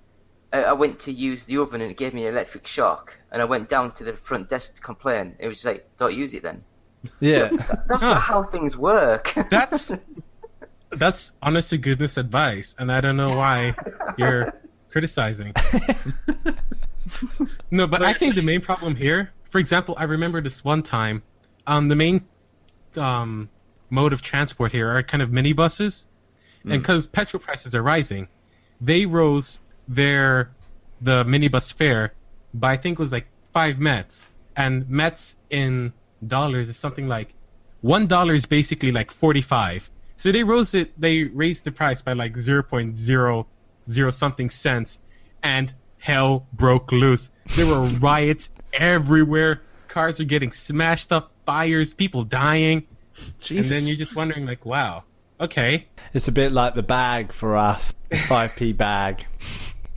I went to use the oven and it gave me an electric shock, and I went down to the front desk to complain. It was just like, don't use it then. yeah. That's not how things work. That's honest to goodness advice, and I don't know why you're criticizing. No, but I think the main problem here, for example, I remember this one time, the main mode of transport here are kind of minibuses, and because petrol prices are rising, they rose the minibus fare by I think it was like 5 Mets, and Mets in dollars is something like $1 is basically like 45. So they raised the price by like 0.00 something cents, and hell broke loose. There were riots everywhere. Cars are getting smashed up, fires, people dying. Jesus. And then you're just wondering like, wow, okay. It's a bit like the bag for us. 5p bag.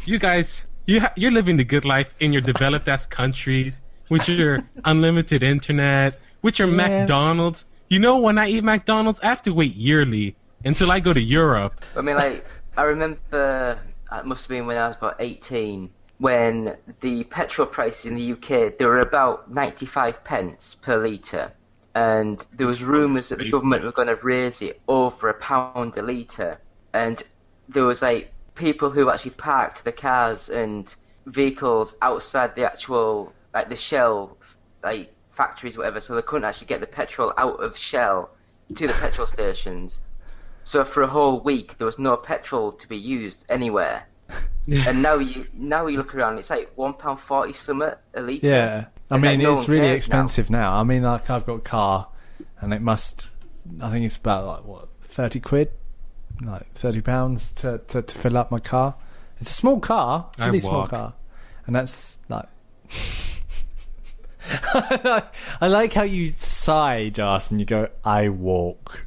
You guys, you're living the good life in your developed ass countries with your unlimited internet, which are Yeah. McDonald's. You know, when I eat McDonald's, I have to wait yearly until I go to Europe. I mean, like, I remember it must have been when I was about 18, when the petrol prices in the UK, they were about 95 pence per litre. And there was rumours that the government were going to raise it over £1 a litre. And there was, like, people who actually parked the cars and vehicles outside the actual, like, the Shell, like, factories, whatever, so they couldn't actually get the petrol out of Shell to the petrol stations. So for a whole week, there was no petrol to be used anywhere. And now you look around, it's like £1.40 something a litre. Yeah. I And, mean, like, no it's one really cares expensive now. I mean, like, I've got a car, and it must, I think it's about, like, what, 30 quid? Like, £30 to fill up my car. It's a small car, really small walk. car. And that's, like... I like how you sigh, Jas, and you go, I walk.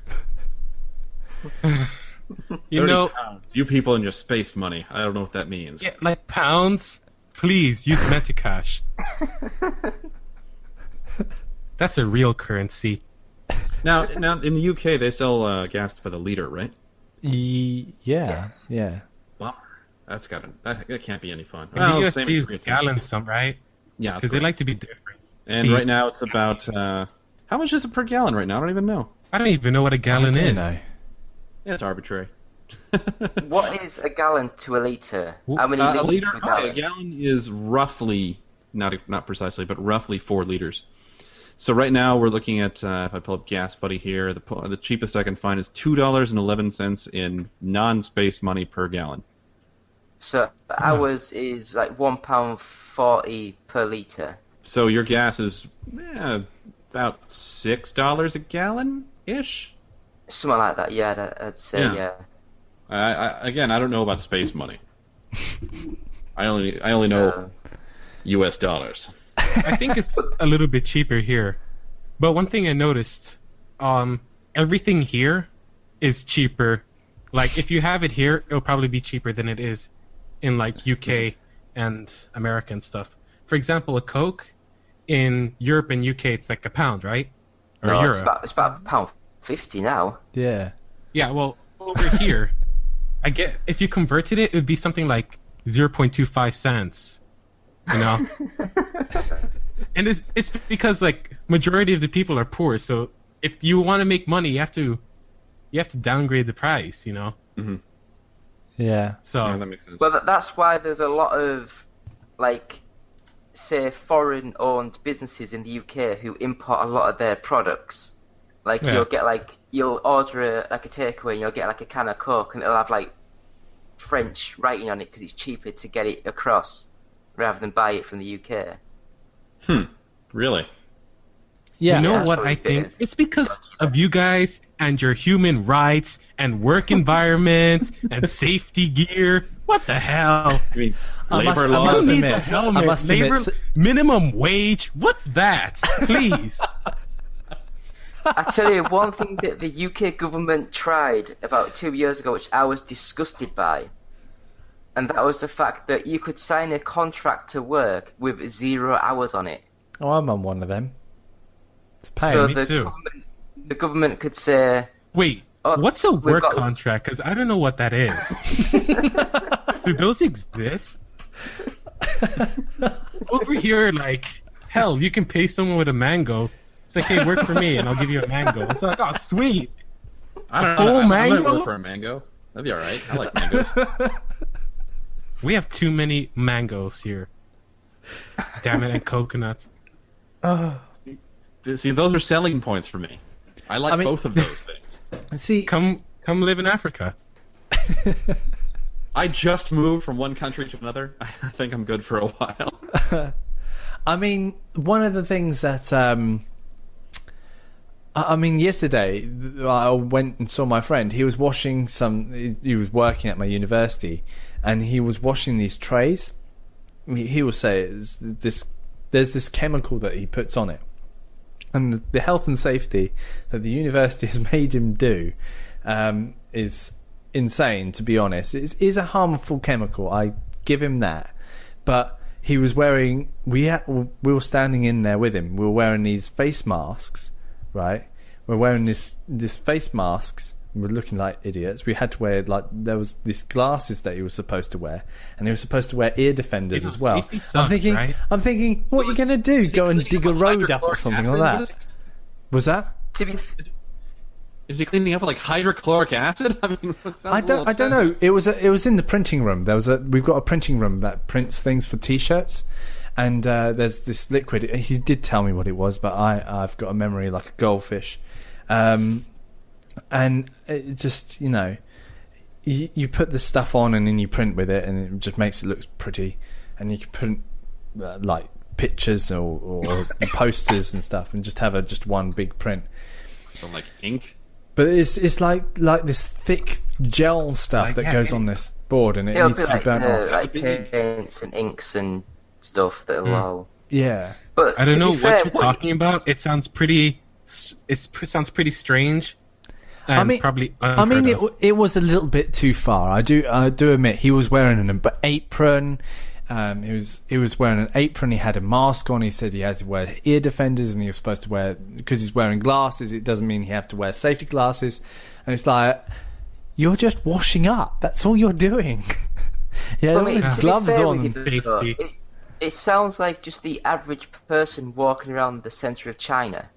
You 30 know, pounds. You people and your space money. I don't know what that means. yeah, like pounds, please use Metacash. That's a real currency. Now, in the UK, they sell gas by the liter, right? Yeah, Yes. yeah. Bummer. That can't be any fun. In Well, the US, same they in use Korea, too. gallons, some right? Yeah, Because they like to be different. And Feet. right now it's about how much is it per gallon right now? I don't even know. I don't even know what a gallon I is. don't know. Yeah, it's arbitrary. What is a gallon to a litre? How many A litres liter, to a gallon? a gallon is roughly not precisely, but roughly 4 liters. So right now we're looking at if I pull up Gas Buddy here, the cheapest I can find is $2.11 in non-space money per gallon. So ours is like £1.40 per litre. So your gas is about $6 a gallon ish. Something like that, yeah, I'd say, Yeah. yeah. Again, I don't know about space money. I only know U.S. dollars. I think it's a little bit cheaper here. But one thing I noticed, everything here is cheaper. Like, if you have it here, it'll probably be cheaper than it is in, like, UK and America and stuff. For example, a Coke in Europe and UK, it's like £1, right? Or No, euro. it's about £1.50 now. Yeah. Yeah, well, over here, if you converted it, it would be something like 0.25 cents. You know? And it's because, like, majority of the people are poor, so if you want to make money, you have to downgrade the price, you know? Mm-hmm. Yeah. So Yeah, that makes sense. Well, that's why there's a lot of, like, say, foreign-owned businesses in the UK who import a lot of their products. Like, Yeah. you'll order a takeaway and you'll get, like, a can of Coke and it'll have, like, French writing on it because it's cheaper to get it across rather than buy it from the UK. Really? Yeah. you know that's what probably I think? fair. It's because of you guys and your human rights and work environment and safety gear. What the hell? I mean, I labor must laws. Who needs admit, a helmet? I must admit, Minimum wage? What's that? Please. I tell you, one thing that the UK government tried about 2 years ago, which I was disgusted by, and that was the fact that you could sign a contract to work with 0 hours on it. Oh, I'm on one of them. It's paying. So me too. the government could say, Wait, Oh, what's a we've work got- contract? Because I don't know what that is. Do those exist? Over here, like, hell, you can pay someone with a mango. It's like, hey, work for me, and I'll give you a mango. It's like, oh, sweet. I don't full know. I might mango? work for a mango. That'd be all right. I like mangoes. We have too many mangoes here. Damn it, and coconuts. See, those are selling points for me. I like mean- both of those things. See, Come live in Africa. I just moved from one country to another. I think I'm good for a while. I mean, one of the things that I mean, yesterday I went and saw my friend. He was washing he was working at my university, and he was washing these trays. He will say there's this chemical that he puts on it, and the health and safety that the university has made him do is insane. To be honest, it is a harmful chemical. I give him that, but he was wearing. We were standing in there with him. We were wearing these face masks, right? We're wearing this face masks. We're looking like idiots. We had to wear there was these glasses that he was supposed to wear, and he was supposed to wear ear defenders as well. Safety sucks, right? I'm thinking, what are you gonna do? Go and dig a road up or something like that? Was that? Is he cleaning up with like hydrochloric acid? I mean, I don't know. It was in the printing room. We've got a printing room that prints things for T-shirts, and there's this liquid. He did tell me what it was, but I've got a memory like a goldfish, and it just you put the stuff on and then you print with it, and it just makes it look pretty, and you can print like pictures or posters and stuff, and just have just one big print. So like ink. But it's like this thick gel stuff that goes on this board, and it needs to be burnt off. Like paints and inks and stuff that will all... Yeah. But I don't know what you're talking about. It sounds pretty... sounds pretty strange. And probably unheard of. It was a little bit too far. I do admit he was wearing an apron. He was wearing an apron. He had a mask on. He said he had to wear ear defenders, and he was supposed to wear, because he's wearing glasses. It doesn't mean he have to wear safety glasses. And it's like, you're just washing up. That's all you're doing. His gloves on. Safety. It sounds like just the average person walking around the centre of China.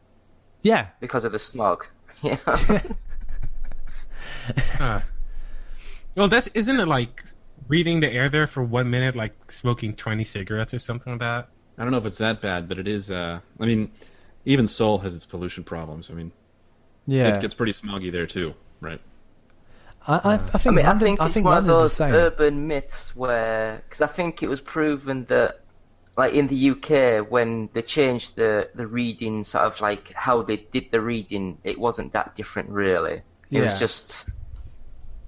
Yeah. Because of the smog. Yeah. Well, isn't it like breathing the air there for 1 minute, like smoking 20 cigarettes or something like that? I don't know if it's that bad, but it is. I mean, even Seoul has its pollution problems. I mean, it gets pretty smoggy there too, right? I think London, I think one of those urban myths where, because I think it was proven that, like in the UK, when they changed the reading, sort of like how they did the reading, it wasn't that different really. It was just.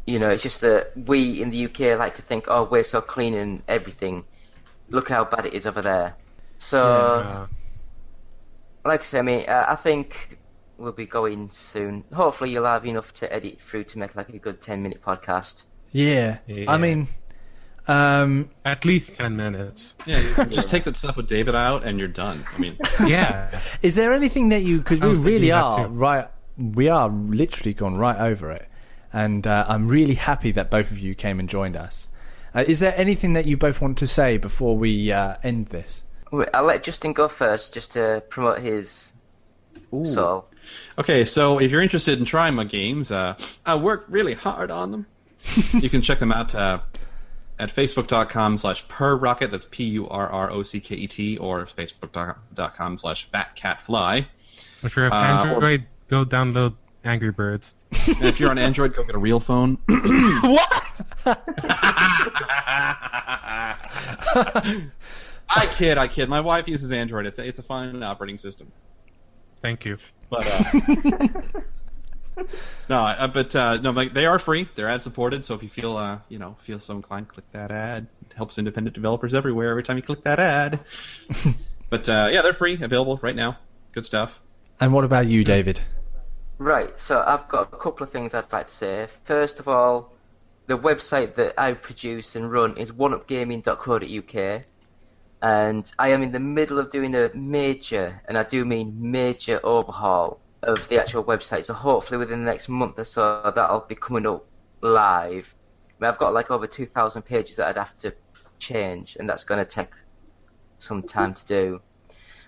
It's just that we in the UK like to think, oh, we're so clean and everything. Look how bad it is over there. So, like I say, I think we'll be going soon. Hopefully you'll have enough to edit through to make like a good 10-minute podcast. Yeah. I mean... at least 10 minutes. Yeah, just take that stuff with David out and you're done. I mean... Yeah. Is there anything that you... Because we really are right... We are literally gone right over it. And I'm really happy that both of you came and joined us. Is there anything that you both want to say before we end this? I'll let Justin go first, just to promote his soul. Okay, so if you're interested in trying my games, I worked really hard on them. You can check them out at facebook.com/purrocket, that's PURROCKET, or facebook.com/fatcatfly. If you're an Android, go download Angry Birds. And if you're on Android, go get a real phone. What? I kid. My wife uses Android. It's a fine operating system. Thank you. But they are free. They're ad supported. So if you feel so inclined, click that ad. It helps independent developers everywhere every time you click that ad. But they're free, available right now. Good stuff. And what about you, David? Right, so I've got a couple of things I'd like to say. First of all, the website that I produce and run is oneupgaming.co.uk, and I am in the middle of doing a major, and I do mean major, overhaul of the actual website. So hopefully within the next month or so, that'll be coming up live. I've got like over 2,000 pages that I'd have to change, and that's going to take some time to do.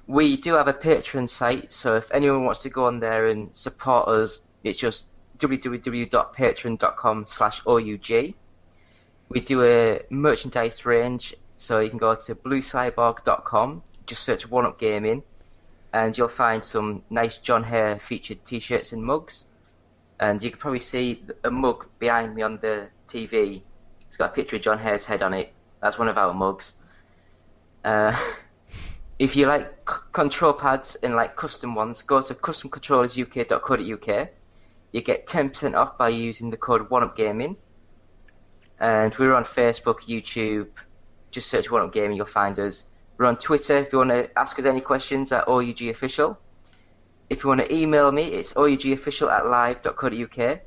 We do have a Patreon site, so if anyone wants to go on there and support us, it's just www.patreon.com/OUG. We do a merchandise range, so you can go to bluecyborg.com, just search 1UP Gaming, and you'll find some nice John Hare featured t-shirts and mugs. And you can probably see a mug behind me on the TV. It's got a picture of John Hare's head on it. That's one of our mugs. If you like control pads and like custom ones, go to customcontrollersuk.co.uk. You get 10% off by using the code 1UpGaming. And we're on Facebook, YouTube. Just search 1UP Gaming, you'll find us. We're on Twitter if you want to ask us any questions at OUGofficial. If you want to email me, it's ougofficial@live.co.uk.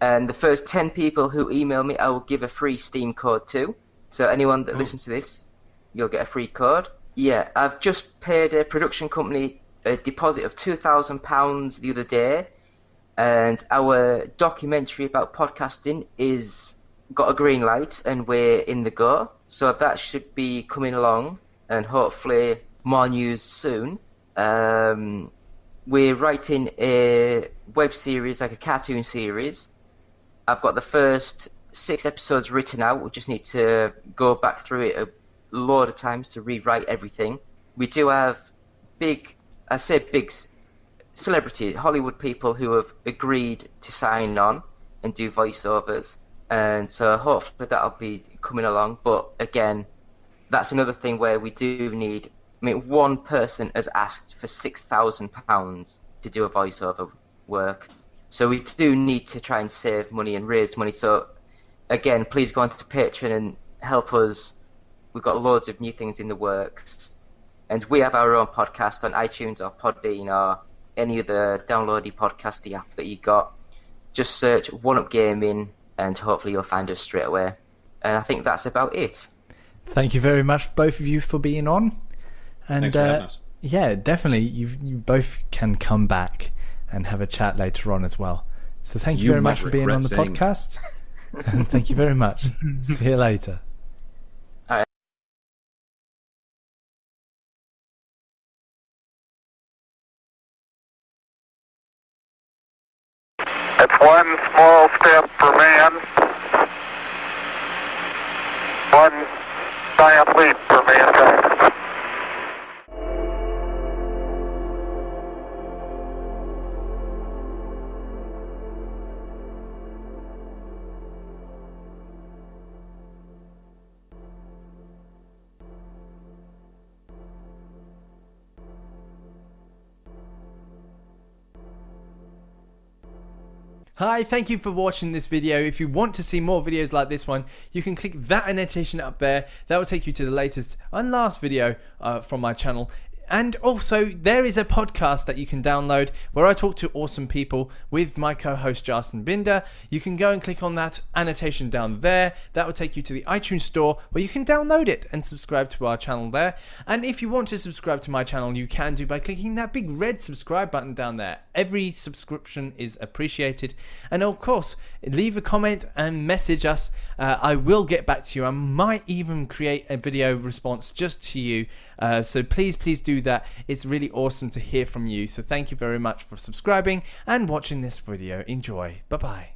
And the first 10 people who email me, I will give a free Steam code to. So anyone that listens to this, you'll get a free code. Yeah, I've just paid a production company a deposit of £2,000 the other day, and our documentary about podcasting is got a green light, and we're in the go. So that should be coming along, and hopefully more news soon. We're writing a web series, like a cartoon series. I've got the first 6 episodes written out. We just need to go back through it a load of times to rewrite everything. We do have big celebrities, Hollywood people who have agreed to sign on and do voiceovers. And so hopefully that'll be coming along. But again, that's another thing where we do need... I mean, one person has asked for £6,000 to do a voiceover work. So we do need to try and save money and raise money. So again, please go onto Patreon and help us. We've got loads of new things in the works. And we have our own podcast on iTunes or Podbean or any other downloady podcasty app that you got. Just search One Up Gaming and hopefully you'll find us straight away. And I think that's about it. Thank you very much, both of you, for being on. And Thanks for having us. yeah, definitely, you both can come back and have a chat later on as well. So thank you very much for being on the podcast. And thank you very much. See you later. It's one small step for man, one giant leap for mankind. Hi, thank you for watching this video. If you want to see more videos like this one, you can click that annotation up there. That will take you to the latest and last video from my channel. And also, there is a podcast that you can download where I talk to awesome people with my co-host Justin Binder. You can go and click on that annotation down there. That will take you to the iTunes store where you can download it and subscribe to our channel there. And if you want to subscribe to my channel, you can do by clicking that big red subscribe button down there. Every subscription is appreciated. And of course, leave a comment and message us. I will get back to you. I might even create a video response just to you. So please do that. It's really awesome to hear from you. So thank you very much for subscribing and watching this video. Enjoy. Bye bye.